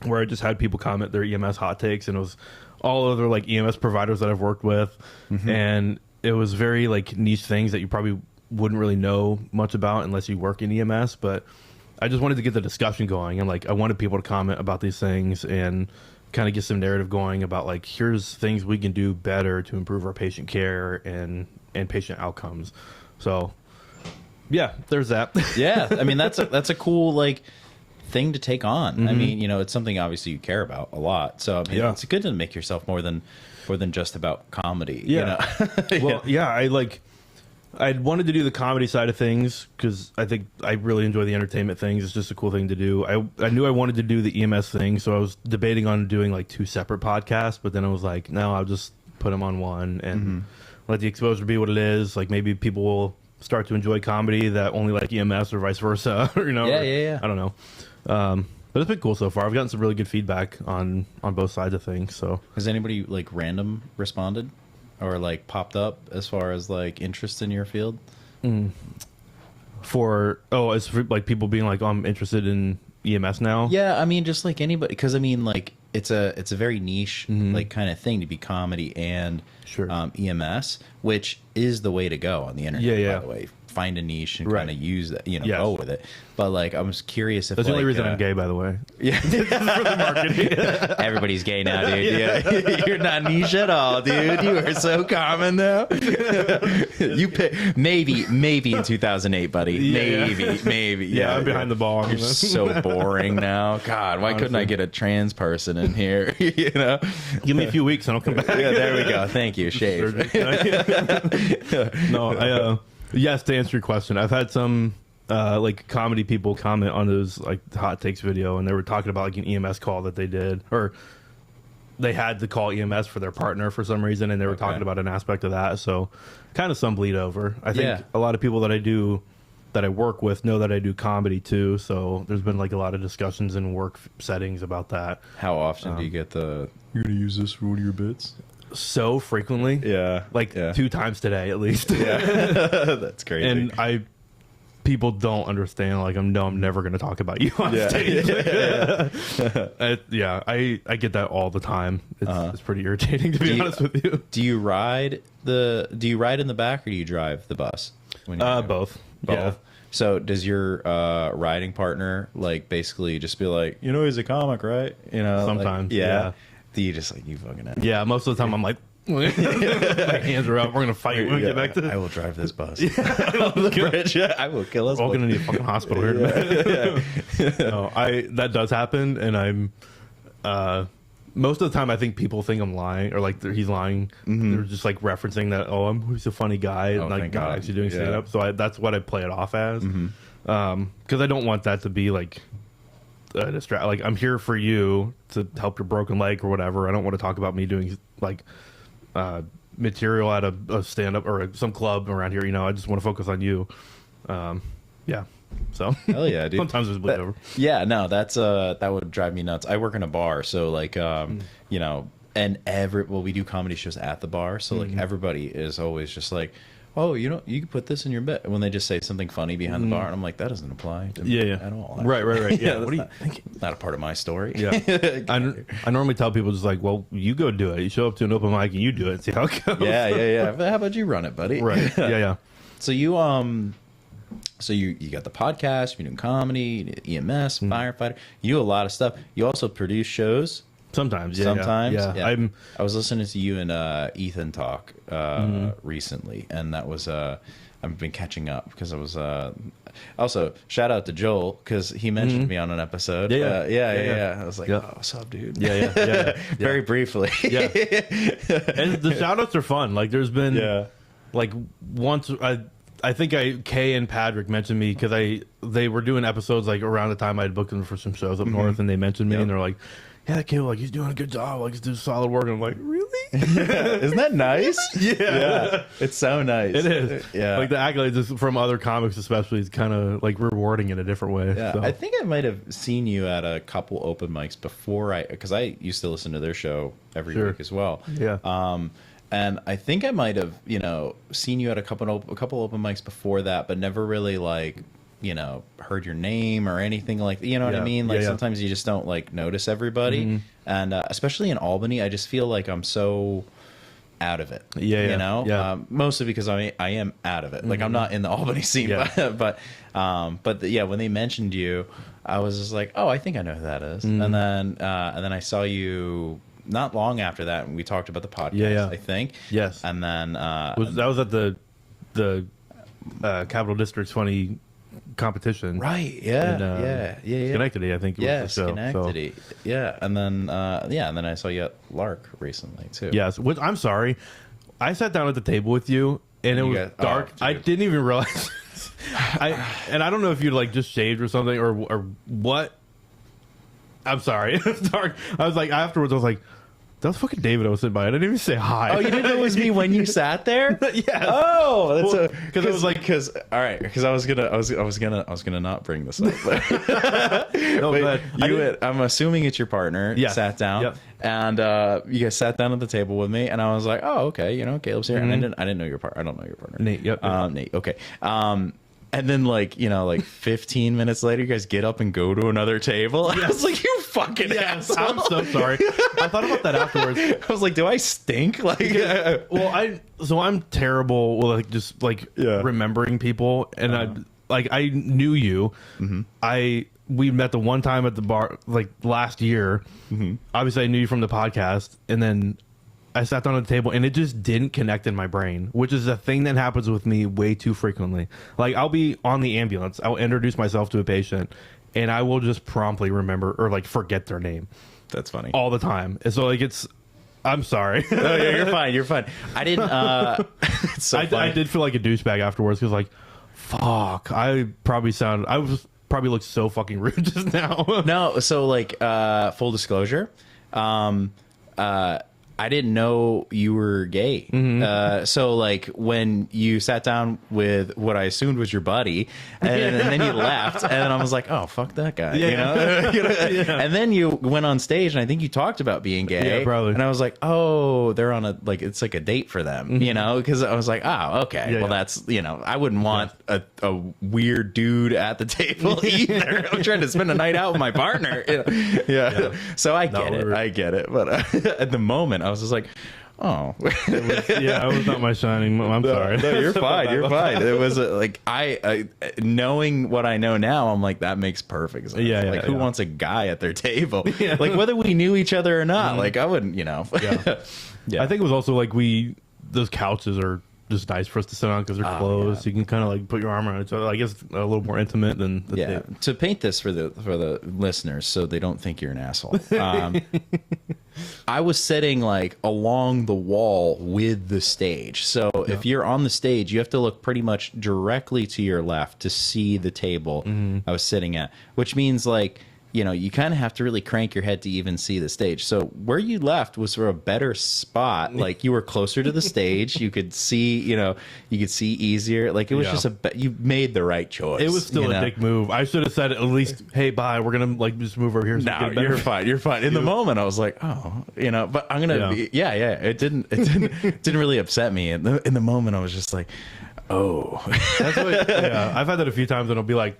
Speaker 3: where I just had people comment their EMS hot takes, and it was all other like EMS providers that I've worked with. Mm-hmm. And it was very like niche things that you probably wouldn't really know much about unless you work in EMS. But I just wanted to get the discussion going, and like I wanted people to comment about these things and kind of get some narrative going about like, here's things we can do better to improve our patient care and patient outcomes. So yeah, there's that.
Speaker 2: Yeah, I mean that's a cool like thing to take on.
Speaker 3: Mm-hmm.
Speaker 2: I mean, you know, it's something obviously you care about a lot. So I mean, it's good to make yourself more than just about comedy.
Speaker 3: Yeah.
Speaker 2: You know?
Speaker 3: Well, yeah, I wanted to do the comedy side of things because I think I really enjoy the entertainment things. It's just a cool thing to do. I knew I wanted to do the EMS thing, so I was debating on doing like 2 separate podcasts, but then I was like, no, I'll just put them on one and let the exposure be what it is. Like maybe people will start to enjoy comedy that only like EMS or vice versa. You know?
Speaker 2: Yeah.
Speaker 3: I don't know. But it's been cool so far. I've gotten some really good feedback on both sides of things. So
Speaker 2: has anybody like random responded or like popped up as far as like interest in your field?
Speaker 3: It's for like people being like, oh, I'm interested in EMS now.
Speaker 2: Yeah, I mean, just like anybody, because I mean, like it's a very niche like kind of thing to be comedy and EMS, which is the way to go on the internet. By the way, find a niche and kind of use that, you know, go with it. But like, I was curious if
Speaker 3: that's the only reason I'm gay, by the way.
Speaker 2: Yeah, for the marketing. Everybody's gay now, dude. Yeah, you're not niche at all, dude. You are so common now. You pick maybe in 2008, buddy. Maybe.
Speaker 3: Yeah, I'm behind the ball.
Speaker 2: You're so boring now. God, why couldn't I get a trans person in here? You know,
Speaker 3: give me a few weeks and I'll come back.
Speaker 2: Yeah, there we go. Thank you. Shave.
Speaker 3: No, yes, to answer your question, I've had some like comedy people comment on those like hot takes video, and they were talking about like an EMS call that they did, or they had to call EMS for their partner for some reason, and they were talking about an aspect of that. So kind of some bleed over. I think a lot of people that I work with know that I do comedy too. So there's been like a lot of discussions in work settings about that.
Speaker 2: How often do you get you're gonna use this for one of your bits?
Speaker 3: So frequently, like 2 times today at least.
Speaker 2: That's crazy.
Speaker 3: And people don't understand. Like I'm never going to talk about you on stage. I get that all the time. It's pretty irritating, to be honest with you.
Speaker 2: Do you ride in the back, or do you drive the bus? When
Speaker 3: both.
Speaker 2: Yeah. So does your riding partner like basically just be like, you know, he's a comic, right? You know,
Speaker 3: sometimes.
Speaker 2: Like, yeah. Do you just like, you fucking ass?
Speaker 3: Yeah, most of the time I'm like, My hands are up. We're gonna fight when we get back to
Speaker 2: I will drive this bus on the bridge. I will kill us.
Speaker 3: We're all
Speaker 2: both.
Speaker 3: gonna need a fucking hospital here. No, that does happen, and I'm most of the time I think people think I'm lying or like he's lying. They're just like referencing that. Oh, he's a funny guy, and like
Speaker 2: thank
Speaker 3: not
Speaker 2: God.
Speaker 3: actually doing
Speaker 2: Yeah.
Speaker 3: stand up. So that's what I play it off as, because I don't want that to be like a distract. Like I'm here for you to help your broken leg or whatever. I don't want to talk about me doing like material at a stand up or some club around here. I just want to focus on you. Yeah. So
Speaker 2: Hell yeah, dude.
Speaker 3: sometimes it's bleed over.
Speaker 2: Yeah, no, that's that would drive me nuts. I work in a bar, so like and we do comedy shows at the bar, so like everybody is always just like, oh, you can put this in your bit when they just say something funny behind the bar, and I'm like, that doesn't apply to me at all.
Speaker 3: Right. Yeah.
Speaker 2: That's
Speaker 3: What are you
Speaker 2: not,
Speaker 3: thinking?
Speaker 2: Not a part of my story.
Speaker 3: Yeah. I normally tell people just like, well, you go do it. You show up to an open mic and you do it and see how it goes.
Speaker 2: yeah. How about you run it, buddy?
Speaker 3: Right. Yeah.
Speaker 2: So you you got the podcast, you're doing comedy, EMS, firefighter. You do a lot of stuff. You also produce shows.
Speaker 3: Sometimes. Yeah.
Speaker 2: Sometimes.
Speaker 3: Yeah.
Speaker 2: I was listening to you and Ethan talk recently, and that was I've been catching up because I was also shout out to Joel because he mentioned me on an episode. Yeah. I was like, oh, what's up, dude?
Speaker 3: Yeah.
Speaker 2: Very briefly.
Speaker 3: Yeah. And the shout outs are fun. Like there's been like once I think Kay and Patrick mentioned me because they were doing episodes like around the time I'd booked them for some shows up north, and they mentioned me and they're like, yeah, that kid, like he's doing a good job, like he's doing solid work. And I'm like, really?
Speaker 2: Isn't that nice? Yeah, it's so nice.
Speaker 3: It is.
Speaker 2: Yeah,
Speaker 3: like the accolades from other comics, especially, is kind of like rewarding in a different way.
Speaker 2: Yeah,
Speaker 3: So.
Speaker 2: I think I might have seen you at a couple open mics before because I used to listen to their show every week as well.
Speaker 3: Yeah.
Speaker 2: And I think I might have, seen you at a couple open mics before that, but never really like, heard your name or anything like, what I mean? Like sometimes you just don't like notice everybody, and especially in Albany, I just feel like I'm so out of it. Mostly because I am out of it. Like I'm not in the Albany scene, but when they mentioned you, I was just like, oh, I think I know who that is, and then I saw you. Not long after that, and we talked about the podcast. I think.
Speaker 3: Yes.
Speaker 2: And then
Speaker 3: that was at the Capital District's funny competition.
Speaker 2: Right. Yeah.
Speaker 3: Schenectady, I think.
Speaker 2: Yes.
Speaker 3: Was the show,
Speaker 2: Schenectady. So. Yeah. And then I saw you at Lark recently too.
Speaker 3: Yes. Which I'm sorry, I sat down at the table with you, and it was dark. I didn't even realize. I don't know if you like just shaved or something or what. I'm sorry. It's dark. I was like, afterwards, I was like, that was fucking David I was sitting by. I didn't even say hi.
Speaker 2: Oh, you didn't know it was me when you sat there?
Speaker 3: Yes.
Speaker 2: Oh, that's
Speaker 3: because it was like,
Speaker 2: all right, because I was gonna not bring this up.
Speaker 3: no,
Speaker 2: but I'm assuming it's your partner.
Speaker 3: Yeah.
Speaker 2: Sat down, and you guys sat down at the table with me, and I was like, oh, okay, Caleb's here, and I didn't know your partner. I don't know your partner.
Speaker 3: Nate. Yep.
Speaker 2: Nate. Okay. And then, 15 minutes later, you guys get up and go to another table. Yes. I was like, you fucking asshole.
Speaker 3: I'm so sorry. I thought about that afterwards.
Speaker 2: I was like, do I stink?
Speaker 3: I'm terrible with remembering people. And I knew you. We met the one time at the bar, last year. Obviously, I knew you from the podcast. And then I sat down at the table and it just didn't connect in my brain, which is a thing that happens with me way too frequently. Like I'll be on the ambulance, I'll introduce myself to a patient, and I will just promptly remember or forget their name.
Speaker 2: That's funny.
Speaker 3: All the time. And so I'm sorry.
Speaker 2: No, you're fine. I didn't. It's so funny.
Speaker 3: I did feel like a douchebag afterwards because fuck, I probably looked so fucking rude just now.
Speaker 2: No, so full disclosure, I didn't know you were gay. So when you sat down with what I assumed was your buddy, and then you left, and then I was like, oh, fuck that guy. And then you went on stage, and I think you talked about being gay.
Speaker 3: Yeah, probably.
Speaker 2: And I was like, oh, they're on it's like a date for them, because I was like, oh, okay. That's, I wouldn't want a weird dude at the table either. I'm trying to spend a night out with my partner. So I get it. But at the moment, I was just like, oh.
Speaker 3: I was not my shining moment. I'm sorry.
Speaker 2: No, you're fine. It was I knowing what I know now, I'm like, that makes perfect sense. Who wants a guy at their table? Whether we knew each other or not, I wouldn't, Yeah.
Speaker 3: I think it was also like those couches are just nice for us to sit on because they're closed. You can kind of like put your arm around each other. I guess a little more intimate than the tape.
Speaker 2: To paint this for the listeners so they don't think you're an asshole. I was sitting like along the wall with the stage. So if you're on the stage, you have to look pretty much directly to your left to see the table I was sitting at, which means like, you know, you kind of have to really crank your head to even see the stage. So where you left was for a better spot. Like you were closer to the stage. You could see, you know, you could see easier. Like it was just you made the right choice.
Speaker 3: It was still a dick move. I should have said at least, hey, bye. We're going to like just move over here. So
Speaker 2: no, you're fine. You're fine. In the moment, I was like, oh, you know, but I'm going to, it didn't really upset me. In the moment, I was just like, oh.
Speaker 3: That's what, I've had that a few times and I'll be like,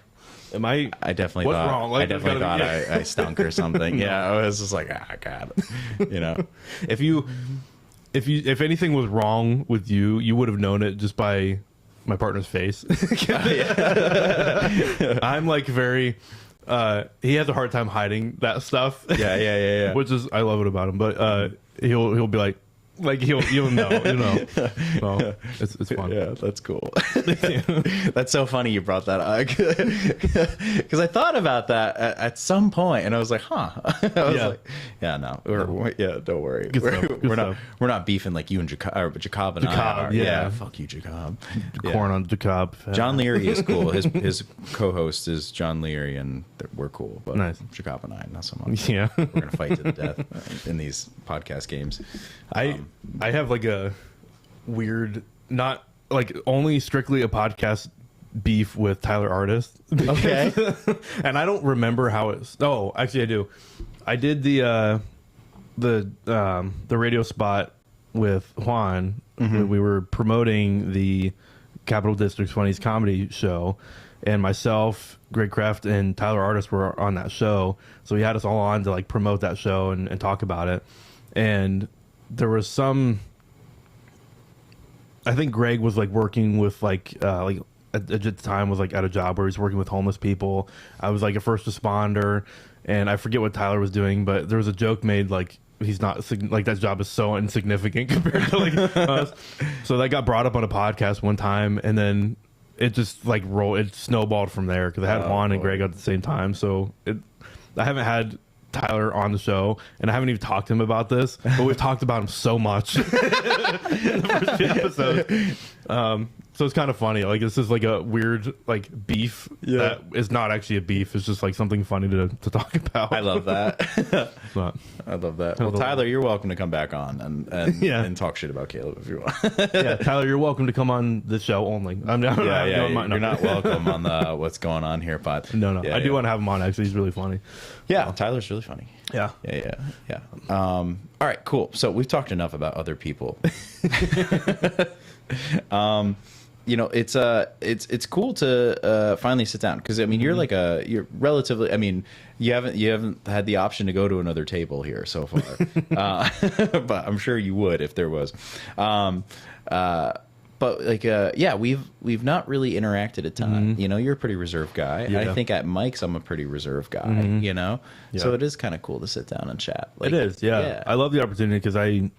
Speaker 3: I definitely
Speaker 2: what's
Speaker 3: thought,
Speaker 2: wrong? Like, I definitely thought I stunk or something. Yeah, I was just like, God, you know.
Speaker 3: If anything was wrong with you, you would have known it just by my partner's face. I'm like very. He has a hard time hiding that stuff.
Speaker 2: Yeah.
Speaker 3: Which is I love it about him, but he'll be like you'll know, you know. So it's fun.
Speaker 2: Yeah, that's cool. That's so funny you brought that up because I thought about that at some point and I was like, huh. I was like, yeah, no, don't worry. We're not beefing like you and Jacob and I are. Yeah, fuck you, Jacob.
Speaker 3: Corn on Jacob.
Speaker 2: John Leary is cool. His co-host is John Leary, and we're cool. But
Speaker 3: nice.
Speaker 2: Jacob and I, not so much.
Speaker 3: Yeah,
Speaker 2: we're gonna fight to the death in these podcast games.
Speaker 3: I have like a weird, not like only strictly a podcast beef with Tyler Artist.
Speaker 2: Okay.
Speaker 3: And I don't remember how it's. Oh, actually, I do. I did the radio spot with Juan. We were promoting the Capital District's Funniest Comedy show, and myself, Greg Kraft, and Tyler Artist were on that show. So he had us all on to like promote that show and talk about it. And there was some. I think Greg was like working with like at the time was like at a job where he's working with homeless people. I was like a first responder, and I forget what Tyler was doing, but there was a joke made like he's not like that job is so insignificant compared to like us. So that got brought up on a podcast one time, and then it just like it snowballed from there because I had Juan and Greg at the same time. So I haven't had Tyler on the show, and I haven't even talked to him about this, but we've talked about him so much in the first few episodes. So it's kind of funny. Like this is like a weird like beef that is not actually a beef. It's just like something funny to talk about.
Speaker 2: I love that.
Speaker 3: But,
Speaker 2: I love that. Well, Tyler, you're welcome to come back on and talk shit about Caleb if you want.
Speaker 3: Yeah, Tyler, you're welcome to come on this show only.
Speaker 2: You're not welcome on the What's Going On Here pod.
Speaker 3: No. I do want to have him on. Actually, he's really funny.
Speaker 2: Yeah, Tyler's really funny.
Speaker 3: Yeah.
Speaker 2: All right, cool. So we've talked enough about other people. You know, it's cool to finally sit down because I mean you're relatively. I mean you haven't had the option to go to another table here so far, but I'm sure you would if there was. But like we've not really interacted a ton. You know, you're a pretty reserved guy. I think at Mike's I'm a pretty reserved guy. You know, so it is kind of cool to sit down and chat. Like,
Speaker 3: it is. Yeah, I love the opportunity because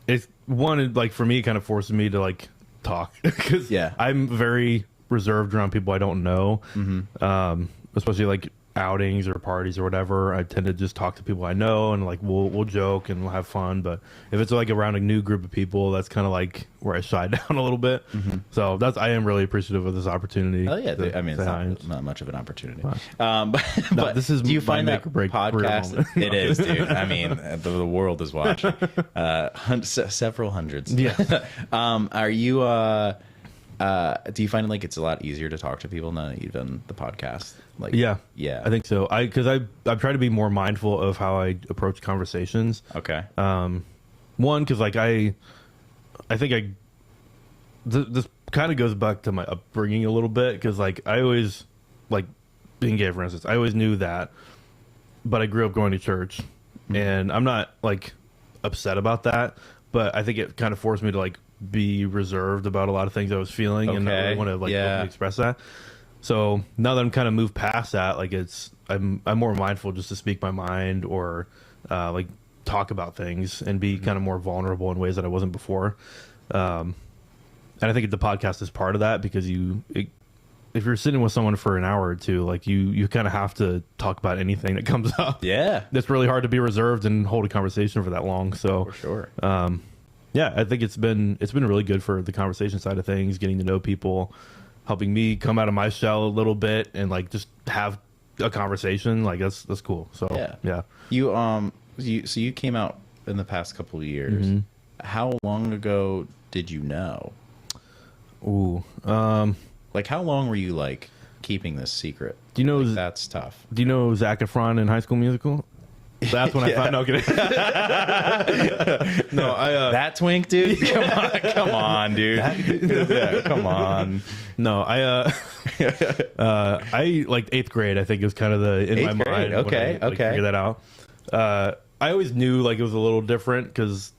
Speaker 3: it's one like for me it kind of forces me to like talk because I'm very reserved around people I don't know, especially like outings or parties or whatever. I tend to just talk to people I know and like we'll joke and we'll have fun. But if it's like around a new group of people, that's kind of like where I shy down a little bit. So I am really appreciative of this opportunity.
Speaker 2: Oh yeah, I mean it's not much of an opportunity.
Speaker 3: But this is
Speaker 2: do you find that
Speaker 3: break
Speaker 2: podcast? It is, dude. I mean the world is watching. Several hundreds.
Speaker 3: Yeah.
Speaker 2: Are you? Do you find like it's a lot easier to talk to people now that you've done the podcast? Like, yeah,
Speaker 3: I think so. Because I've tried to be more mindful of how I approach conversations.
Speaker 2: Okay.
Speaker 3: One, because like I think this kind of goes back to my upbringing a little bit because like I always like being gay, for instance. I always knew that, but I grew up going to church, and I'm not like upset about that, but I think it kind of forced me to like be reserved about a lot of things I was feeling and I want to like openly express that. So now that I'm kind of moved past that, like I'm more mindful just to speak my mind or like talk about things and be kind of more vulnerable in ways that I wasn't before. And I think the podcast is part of that, because if you're sitting with someone for an hour or two, like you kind of have to talk about anything that comes up.
Speaker 2: Yeah.
Speaker 3: It's really hard to be reserved and hold a conversation for that long. So
Speaker 2: For sure.
Speaker 3: yeah, I think it's been really good for the conversation side of things, getting to know people, helping me come out of my shell a little bit and like just have a conversation. Like that's cool. So yeah.
Speaker 2: You came out in the past couple of years.
Speaker 3: Mm-hmm.
Speaker 2: How long ago did you know?
Speaker 3: Ooh.
Speaker 2: Like, how long were you like keeping this secret?
Speaker 3: Do you know
Speaker 2: that's tough?
Speaker 3: Do you know Zac Efron in High School Musical? That's when I found. No, kidding. No,
Speaker 2: that twink, dude. Come on, dude. Yeah, come on.
Speaker 3: No, I like 8th grade. I think it was kind of in my mind.
Speaker 2: Okay,
Speaker 3: when I figured that out. I always knew like it was a little different, because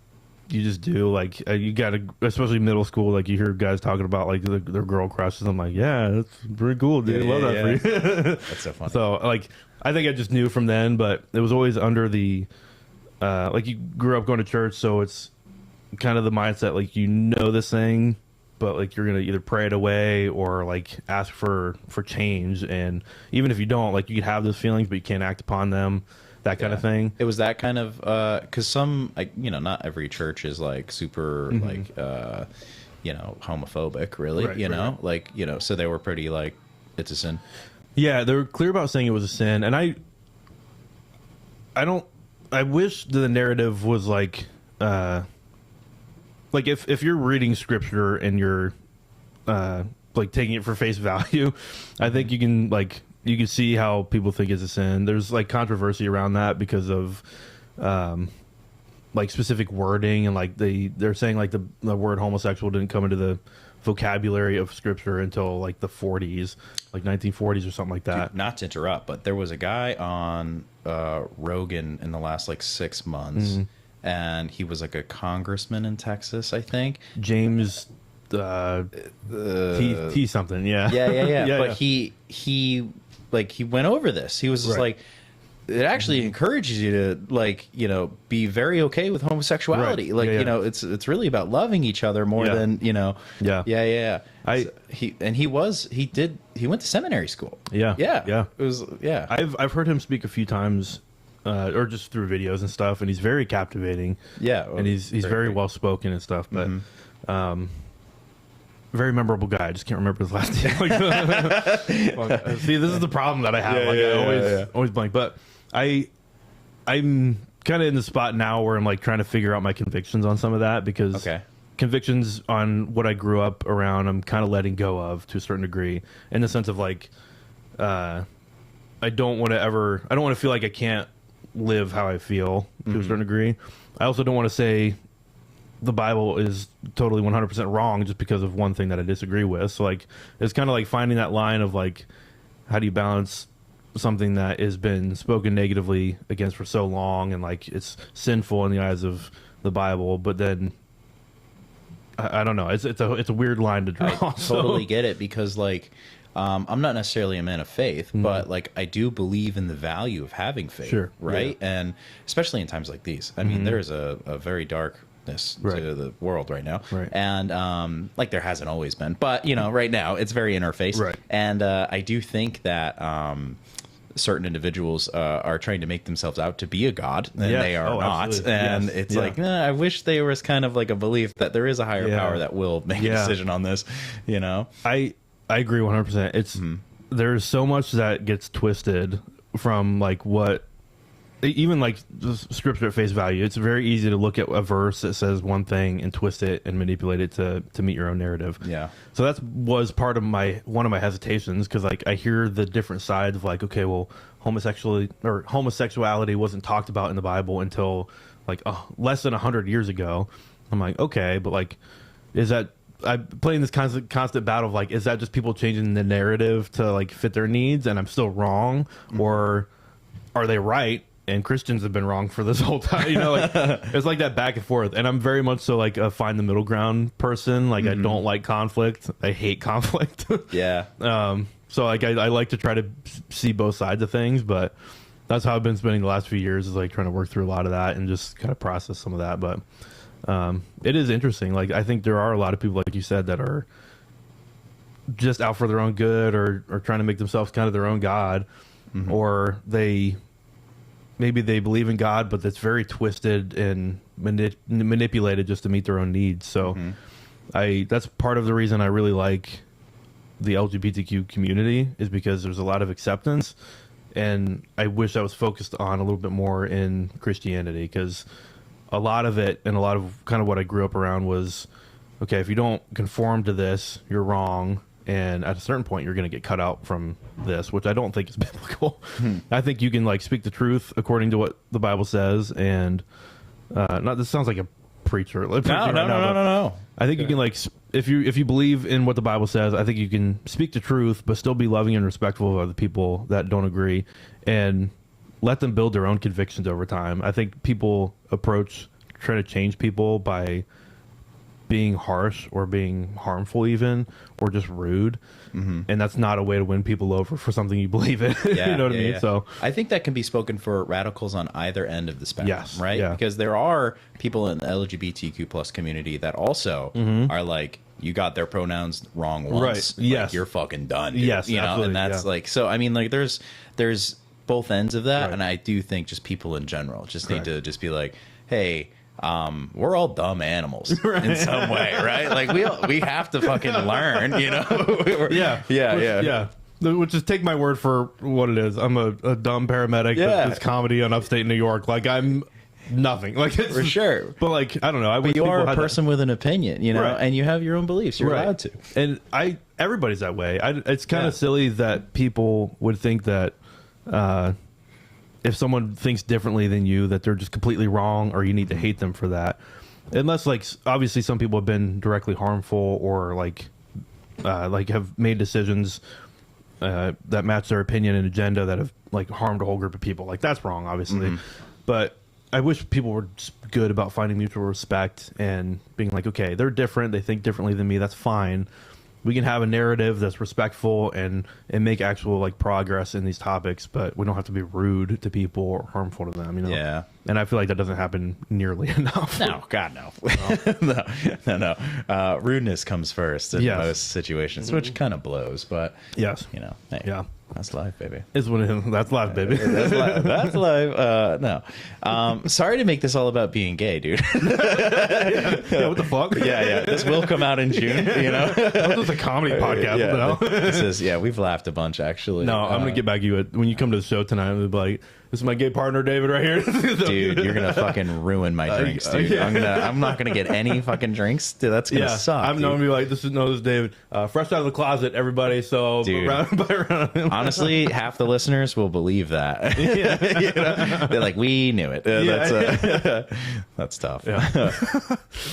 Speaker 3: you just do like you gotta, especially middle school, like you hear guys talking about like their girl crushes. I'm like, yeah, that's pretty cool, dude. Love that for you.
Speaker 2: That's so funny.
Speaker 3: So like I think I just knew from then, but it was always under the like you grew up going to church, so it's kind of the mindset like you know this thing, but like you're gonna either pray it away or like ask for change, and even if you don't, like you can have those feelings but you can't act upon them. That kind of thing.
Speaker 2: It was that kind of because some, like, not every church is like super like homophobic, really.
Speaker 3: Right.
Speaker 2: Like so they were pretty like, it's a sin.
Speaker 3: Yeah, they were clear about saying it was a sin, and I wish the narrative was like if you're reading scripture and you're like taking it for face value, I think you can see how people think it's a sin. There's like controversy around that because of like specific wording, and like they're saying like the word homosexual didn't come into the vocabulary of scripture until like the 40s, like 1940s or something like that.
Speaker 2: Dude, not to interrupt, but there was a guy on Rogan in the last like 6 months, and he was like a congressman in Texas, I think.
Speaker 3: James T something, yeah.
Speaker 2: Yeah. But he went over this. He was just like, it actually encourages you to be very okay with homosexuality. Like, it's really about loving each other more than,
Speaker 3: Yeah.
Speaker 2: So he went to seminary school.
Speaker 3: Yeah.
Speaker 2: It was,
Speaker 3: I've heard him speak a few times, or just through videos and stuff, and he's very captivating.
Speaker 2: Yeah.
Speaker 3: And he's very well spoken and stuff, but very memorable guy. I just can't remember his last name. See, this is the problem that I have. I always blank. But I'm kind of in the spot now where I'm like trying to figure out my convictions on some of that, because convictions on what I grew up around, I'm kind of letting go of to a certain degree, in the sense of like, I don't want to feel like I can't live how I feel to a certain degree. I also don't want to say the Bible is totally 100% wrong just because of one thing that I disagree with. So like, it's kind of like finding that line of like, how do you balance something that has been spoken negatively against for so long, and like it's sinful in the eyes of the Bible, but then I don't know. It's a weird line to draw.
Speaker 2: I totally get it, because like, I'm not necessarily a man of faith, but like I do believe in the value of having faith, right? Yeah. And especially in times like these. I mean, there's a very darkness to the world right now, and like there hasn't always been, but right now it's very in our face, and I do think that certain individuals are trying to make themselves out to be a god, and they are not. Absolutely. And it's like, I wish there was kind of like a belief that there is a higher power that will make a decision on this.
Speaker 3: I agree 100%. It's there's so much that gets twisted from like what, even like scripture at face value. It's very easy to look at a verse that says one thing and twist it and manipulate it to meet your own narrative. Yeah. So that was part of one of my hesitations, because like I hear the different sides of like, okay, well, homosexuality wasn't talked about in the Bible until like less than 100 years ago. I'm like, okay, but like, is that, I'm playing this constant battle of like, is that just people changing the narrative to like fit their needs, and I'm still wrong, or are they right and Christians have been wrong for this whole time? Like it's like that back and forth, and I'm very much so like a find the middle ground person. Like I don't like conflict. I hate conflict. So like I like to try to see both sides of things, but that's how I've been spending the last few years, is like trying to work through a lot of that and just kind of process some of that. But it is interesting. Like, I think there are a lot of people, like you said, that are just out for their own good, or trying to make themselves kind of their own God, or maybe they believe in God, but that's very twisted and manipulated just to meet their own needs. So that's part of the reason I really like the LGBTQ community, is because there's a lot of acceptance, and I wish I was focused on a little bit more in Christianity, because a lot of it, and a lot of kind of what I grew up around was, okay, if you don't conform to this, you're wrong, and at a certain point you're going to get cut out from this, which I don't think is biblical. I think you can like speak the truth according to what the Bible says, and not, this sounds like a preacher.
Speaker 2: No.
Speaker 3: I think you can, like, if you believe in what the Bible says, I think you can speak the truth, but still be loving and respectful of other people that don't agree, and let them build their own convictions over time. I think people trying to change people by being harsh or being harmful, even, or just rude, and that's not a way to win people over for something you believe in. You know what I mean? So
Speaker 2: I think that can be spoken for radicals on either end of the spectrum, right?
Speaker 3: Yeah.
Speaker 2: Because there are people in the LGBTQ plus community that also are like, you got their pronouns wrong once,
Speaker 3: right? Yes,
Speaker 2: like, you're fucking done, dude.
Speaker 3: Yes,
Speaker 2: you know,
Speaker 3: absolutely.
Speaker 2: and that's like, so I mean, like, there's both ends of that,
Speaker 3: Right.
Speaker 2: and I do think just people in general just
Speaker 3: Correct.
Speaker 2: need to just be like, hey, we're all dumb animals in some way, right? Like, we have to fucking learn, you know?
Speaker 3: Yeah. Which is, take my word for what it is. I'm a dumb paramedic that does comedy on upstate New York. Like, I'm nothing. Like, it's,
Speaker 2: For sure.
Speaker 3: But like, I don't know.
Speaker 2: But you are a person with an opinion, you know,
Speaker 3: Right.
Speaker 2: and you have your own beliefs. You're allowed to.
Speaker 3: And everybody's that way. It's kind of silly that people would think that if someone thinks differently than you, that they're just completely wrong, or you need to hate them for that. Unless, like, obviously some people have been directly harmful, or like have made decisions that match their opinion and agenda that have like harmed a whole group of people. Like, that's wrong, obviously. But I wish people were just good about finding mutual respect and being like, okay, they're different, they think differently than me, that's fine. We can have a narrative that's respectful and make actual like progress in these topics, but we don't have to be rude to people or harmful to them, you know?
Speaker 2: Yeah.
Speaker 3: And I feel like that doesn't happen nearly enough.
Speaker 2: No, God, no. no. Rudeness comes first in most situations, which kind of blows, but,
Speaker 3: Yes.
Speaker 2: you know, hey,
Speaker 3: Yeah.
Speaker 2: that's life, baby.
Speaker 3: That's life, baby.
Speaker 2: That's life. That's life. No. Sorry to make this all about being gay, dude.
Speaker 3: Yeah, what the fuck?
Speaker 2: Yeah. This will come out in June, you know?
Speaker 3: This is a comedy podcast.
Speaker 2: Yeah,
Speaker 3: What the hell?
Speaker 2: this is, we've laughed a bunch, actually.
Speaker 3: No, I'm gonna get back to you when you come to the show tonight. I'm gonna be like, this is my gay partner, David, right here.
Speaker 2: Dude, you're gonna fucking ruin my drinks, dude.
Speaker 3: Yeah.
Speaker 2: I'm not gonna get any fucking drinks. Dude, that's gonna suck.
Speaker 3: I'm gonna be like, this is David, fresh out of the closet, everybody. So
Speaker 2: Dude.
Speaker 3: around.
Speaker 2: Honestly, half the listeners will believe that. You know? They're like, we knew it. That's tough.
Speaker 3: Yeah.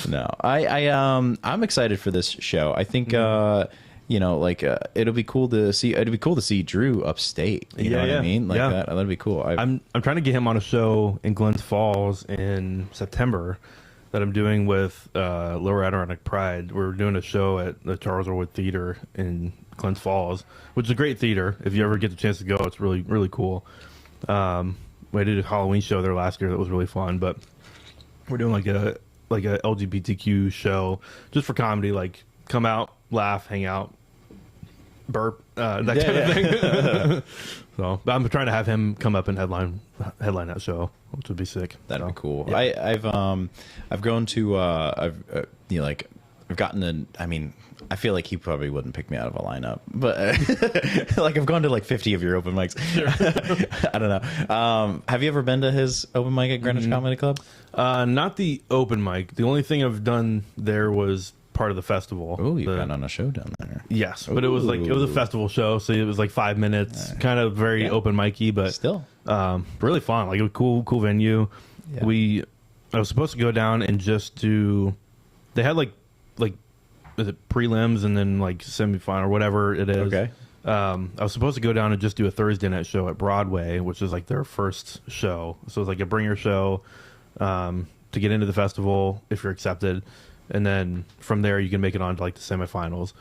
Speaker 2: No, I'm excited for this show. I think you know, like, it'll be cool to see. It'd be cool to see Drew upstate. You know what I mean? Like that'd be cool.
Speaker 3: I'm trying to get him on a show in Glens Falls in September that I'm doing with Lower Adirondack Pride. We're doing a show at the Charles Orwood Theater in Glens Falls, which is a great theater. If you ever get the chance to go, it's really, really cool. We did a Halloween show there last year that was really fun, but we're doing like a LGBTQ show just for comedy. Like, come out, laugh, hang out, burp, that kind of thing. So, but I'm trying to have him come up and headline that show, which would be sick.
Speaker 2: That'd be cool.
Speaker 3: Yeah.
Speaker 2: I've grown to I've you know, like, I've gotten to, I mean, I feel like he probably wouldn't pick me out of a lineup, but like, I've gone to like 50 of your open mics. Sure. I don't know. Have you ever been to his open mic at Greenwich Comedy Club?
Speaker 3: Not the open mic. The only thing I've done there was part of the festival.
Speaker 2: Oh, you've been on a show down there.
Speaker 3: Yes, but it was a festival show, so it was like 5 minutes, kind of very open micy, but
Speaker 2: still
Speaker 3: really fun. Like, a cool venue. Yeah. I was supposed to go down and just do. They had like is it prelims and then like semifinal or whatever it is.
Speaker 2: Okay.
Speaker 3: I was supposed to go down and just do a Thursday night show at Broadway, which is like their first show. So it's like a bringer show to get into the festival if you're accepted. And then from there, you can make it on to like the semifinals.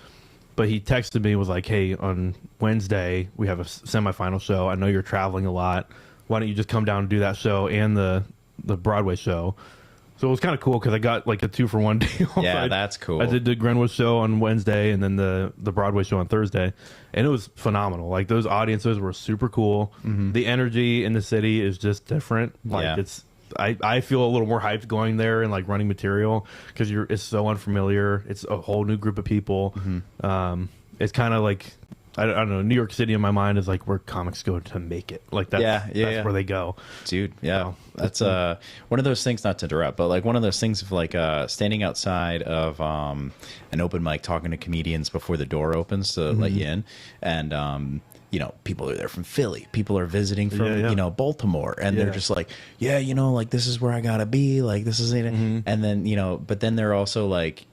Speaker 3: But he texted me, was like, hey, on Wednesday, we have a semifinal show. I know you're traveling a lot. why don't you just come down and do that show and the Broadway show? So it was kind of cool because I got like a 2-for-1 deal.
Speaker 2: Yeah, that's cool.
Speaker 3: I did the Greenwood show on Wednesday and then the Broadway show on Thursday, and it was phenomenal. Like those audiences were super cool. The energy in the city is just different. Like it's I feel a little more hyped going there and like running material because it's so unfamiliar. It's a whole new group of people. It's kind of like I don't know. New York City in my mind is like where comics go to make it. Like that's where they go,
Speaker 2: dude. Yeah, that's one of those things. Not to interrupt, but like one of those things of like standing outside of an open mic, talking to comedians before the door opens to let you in, and you know, people are there from Philly, people are visiting from you know, Baltimore, and they're just like, yeah, you know, like this is where I gotta be, like this is it, and then you know, but then they're also like,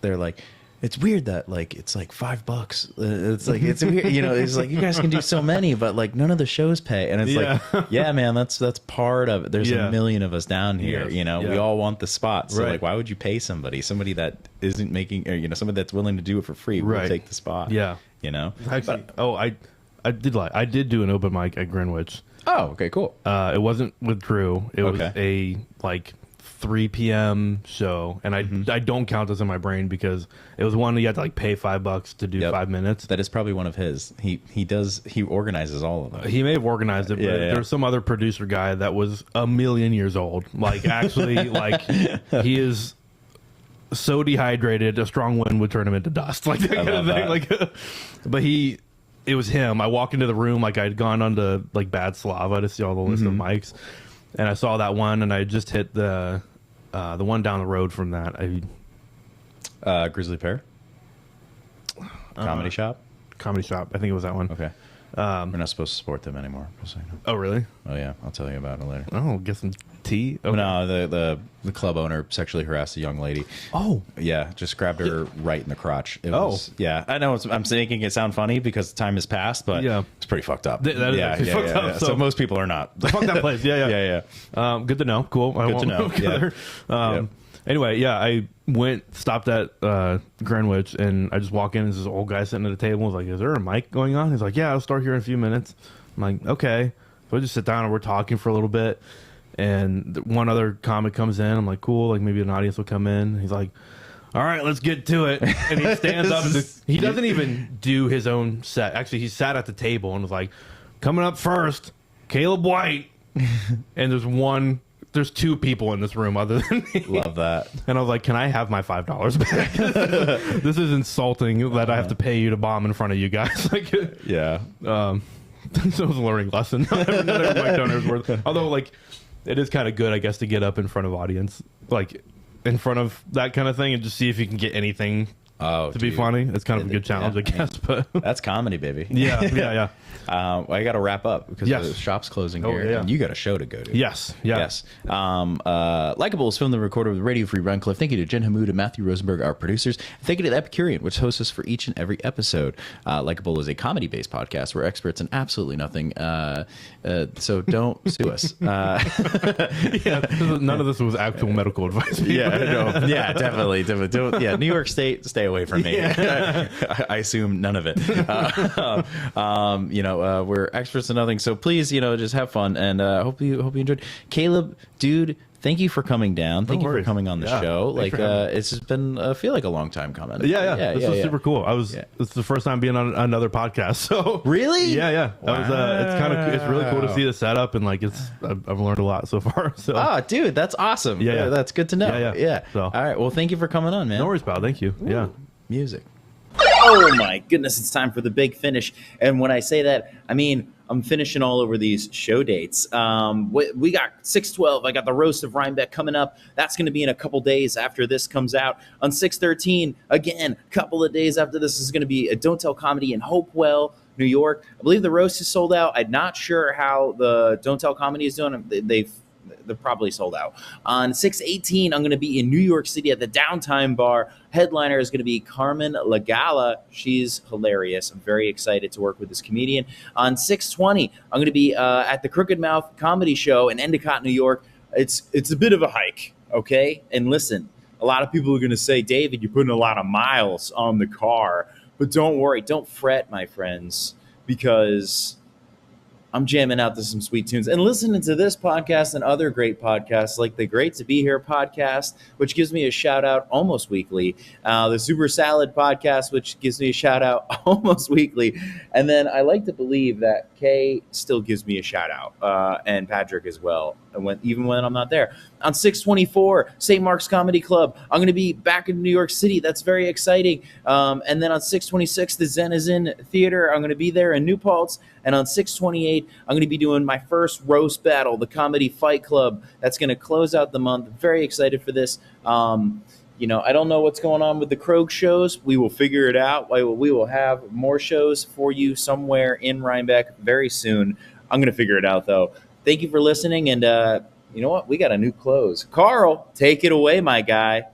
Speaker 2: they're like, it's weird that like it's like $5. It's like it's weird, you know. It's like you guys can do so many, but like none of the shows pay, and it's like, yeah, man, that's part of it. There's a million of us down here, you know. We all want the spot, so like, why would you pay somebody that isn't making, or you know, somebody that's willing to do it for free will take the spot, you know.
Speaker 3: Actually, I did do an open mic at Greenwich.
Speaker 2: Oh, okay, cool.
Speaker 3: It wasn't with Drew. It was a like 3 p.m. show, and I don't count this in my brain because it was one you had to like pay $5 to do 5 minutes. That
Speaker 2: is probably one of his. He organizes all of them.
Speaker 3: He may have organized it, but there's some other producer guy that was a million years old. Like actually, like he is so dehydrated, a strong wind would turn him into dust. Like that kind of thing. Like, but it was him. I walked into the room like I'd gone onto like Bad Slava to see all the list of mics, and I saw that one, and I just hit the one down the road from that.
Speaker 2: Grizzly Pear Comedy Shop.
Speaker 3: I think it was that one.
Speaker 2: Okay. We're not supposed to support them anymore. So you know.
Speaker 3: Oh really?
Speaker 2: Oh yeah, I'll tell you about it later.
Speaker 3: Oh, get some tea.
Speaker 2: Okay. No, the club owner sexually harassed a young lady.
Speaker 3: Oh
Speaker 2: yeah, just grabbed her right in the crotch. It was, yeah. I know I'm making it sound funny because the time has passed, but it's pretty fucked up.
Speaker 3: That is fucked up.
Speaker 2: So most people are not.
Speaker 3: Fuck that place. Yeah. Good to know. Cool.
Speaker 2: Good to know.
Speaker 3: Anyway, I stopped at Greenwich, and I just walk in, and there's this old guy sitting at a table. I was like, is there a mic going on? He's like, yeah, I'll start here in a few minutes. I'm like, okay. So I just sit down, and we're talking for a little bit, and one other comic comes in. I'm like, cool, like maybe an audience will come in. He's like, all right, let's get to it. And he stands up. And he doesn't even do his own set. Actually, he sat at the table and was like, coming up first, Caleb White. And there's 2 people in this room other than me.
Speaker 2: Love that.
Speaker 3: And I was like, can I have my $5 back? This is insulting that I have to pay you to bomb in front of you guys. Like,
Speaker 2: yeah.
Speaker 3: So it was a learning lesson. Not every mic donor is worth it. Although, like, it is kind of good, I guess, to get up in front of audience, like in front of that kind of thing, and just see if you can get anything to be funny. It's kind of a good challenge, I guess. But
Speaker 2: that's comedy, baby.
Speaker 3: Yeah.
Speaker 2: I got to wrap up because the shop's closing here, and you got a show to go to.
Speaker 3: Yes.
Speaker 2: Likeable is filmed and recorded with Radio Free Runcliffe. Thank you to Jen Hamoud and Matthew Rosenberg, our producers. Thank you to the Epicurean, which hosts us for each and every episode. Likeable is a comedy-based podcast. We're experts in absolutely nothing, so don't sue us.
Speaker 3: None of this was actual medical advice.
Speaker 2: Definitely. Don't, New York State, stay away from me. I assume none of it. We're experts in nothing, so please, just have fun, and hope you enjoyed. Caleb, dude, thank you for coming down. Thank you for coming on the show. Like, it's just been feel like a long time coming.
Speaker 3: This is super cool. It's the first time being on another podcast. So
Speaker 2: really,
Speaker 3: Wow. It's really cool to see the setup, and like I've learned a lot so far. So
Speaker 2: dude, that's awesome.
Speaker 3: Yeah,
Speaker 2: that's good to know. Yeah. So all right, well, thank you for coming on, man.
Speaker 3: No worries, pal. Thank you.
Speaker 2: Ooh, music.
Speaker 4: Oh my goodness, it's time for the big finish. And when I say that, I mean, I'm finishing all over these show dates. We got 6/12. I got the Roast of Rhinebeck coming up. That's going to be in a couple days after this comes out. On 6/13, again, a couple of days after this is going to be a Don't Tell Comedy in Hopewell, New York. I believe the Roast is sold out. I'm not sure how the Don't Tell Comedy is doing. They're probably sold out. On 6/18, I'm going to be in New York City at the Downtime Bar. Headliner is going to be Carmen Lagala. She's hilarious. I'm very excited to work with this comedian. On 6/20, I'm going to be at the Crooked Mouth Comedy Show in Endicott, New York. It's a bit of a hike, okay? And listen, a lot of people are going to say, David, you're putting a lot of miles on the car. But don't worry. Don't fret, my friends, because I'm jamming out to some sweet tunes and listening to this podcast and other great podcasts like the Great to Be Here podcast, which gives me a shout out almost weekly. The Super Salad podcast, which gives me a shout out almost weekly. And then I like to believe that Kay still gives me a shout out, and Patrick as well, even when I'm not there. On 624, St. Mark's Comedy Club, I'm going to be back in New York City. That's very exciting. And then on 626, the Zen is in Theater. I'm going to be there in New Paltz. And on 628, I'm going to be doing my first roast battle, the Comedy Fight Club. That's going to close out the month. Very excited for this. I don't know what's going on with the Krog shows. We will figure it out. We will have more shows for you somewhere in Rhinebeck very soon. I'm going to figure it out, though. Thank you for listening. And you know what? We got a new close. Carl, take it away, my guy.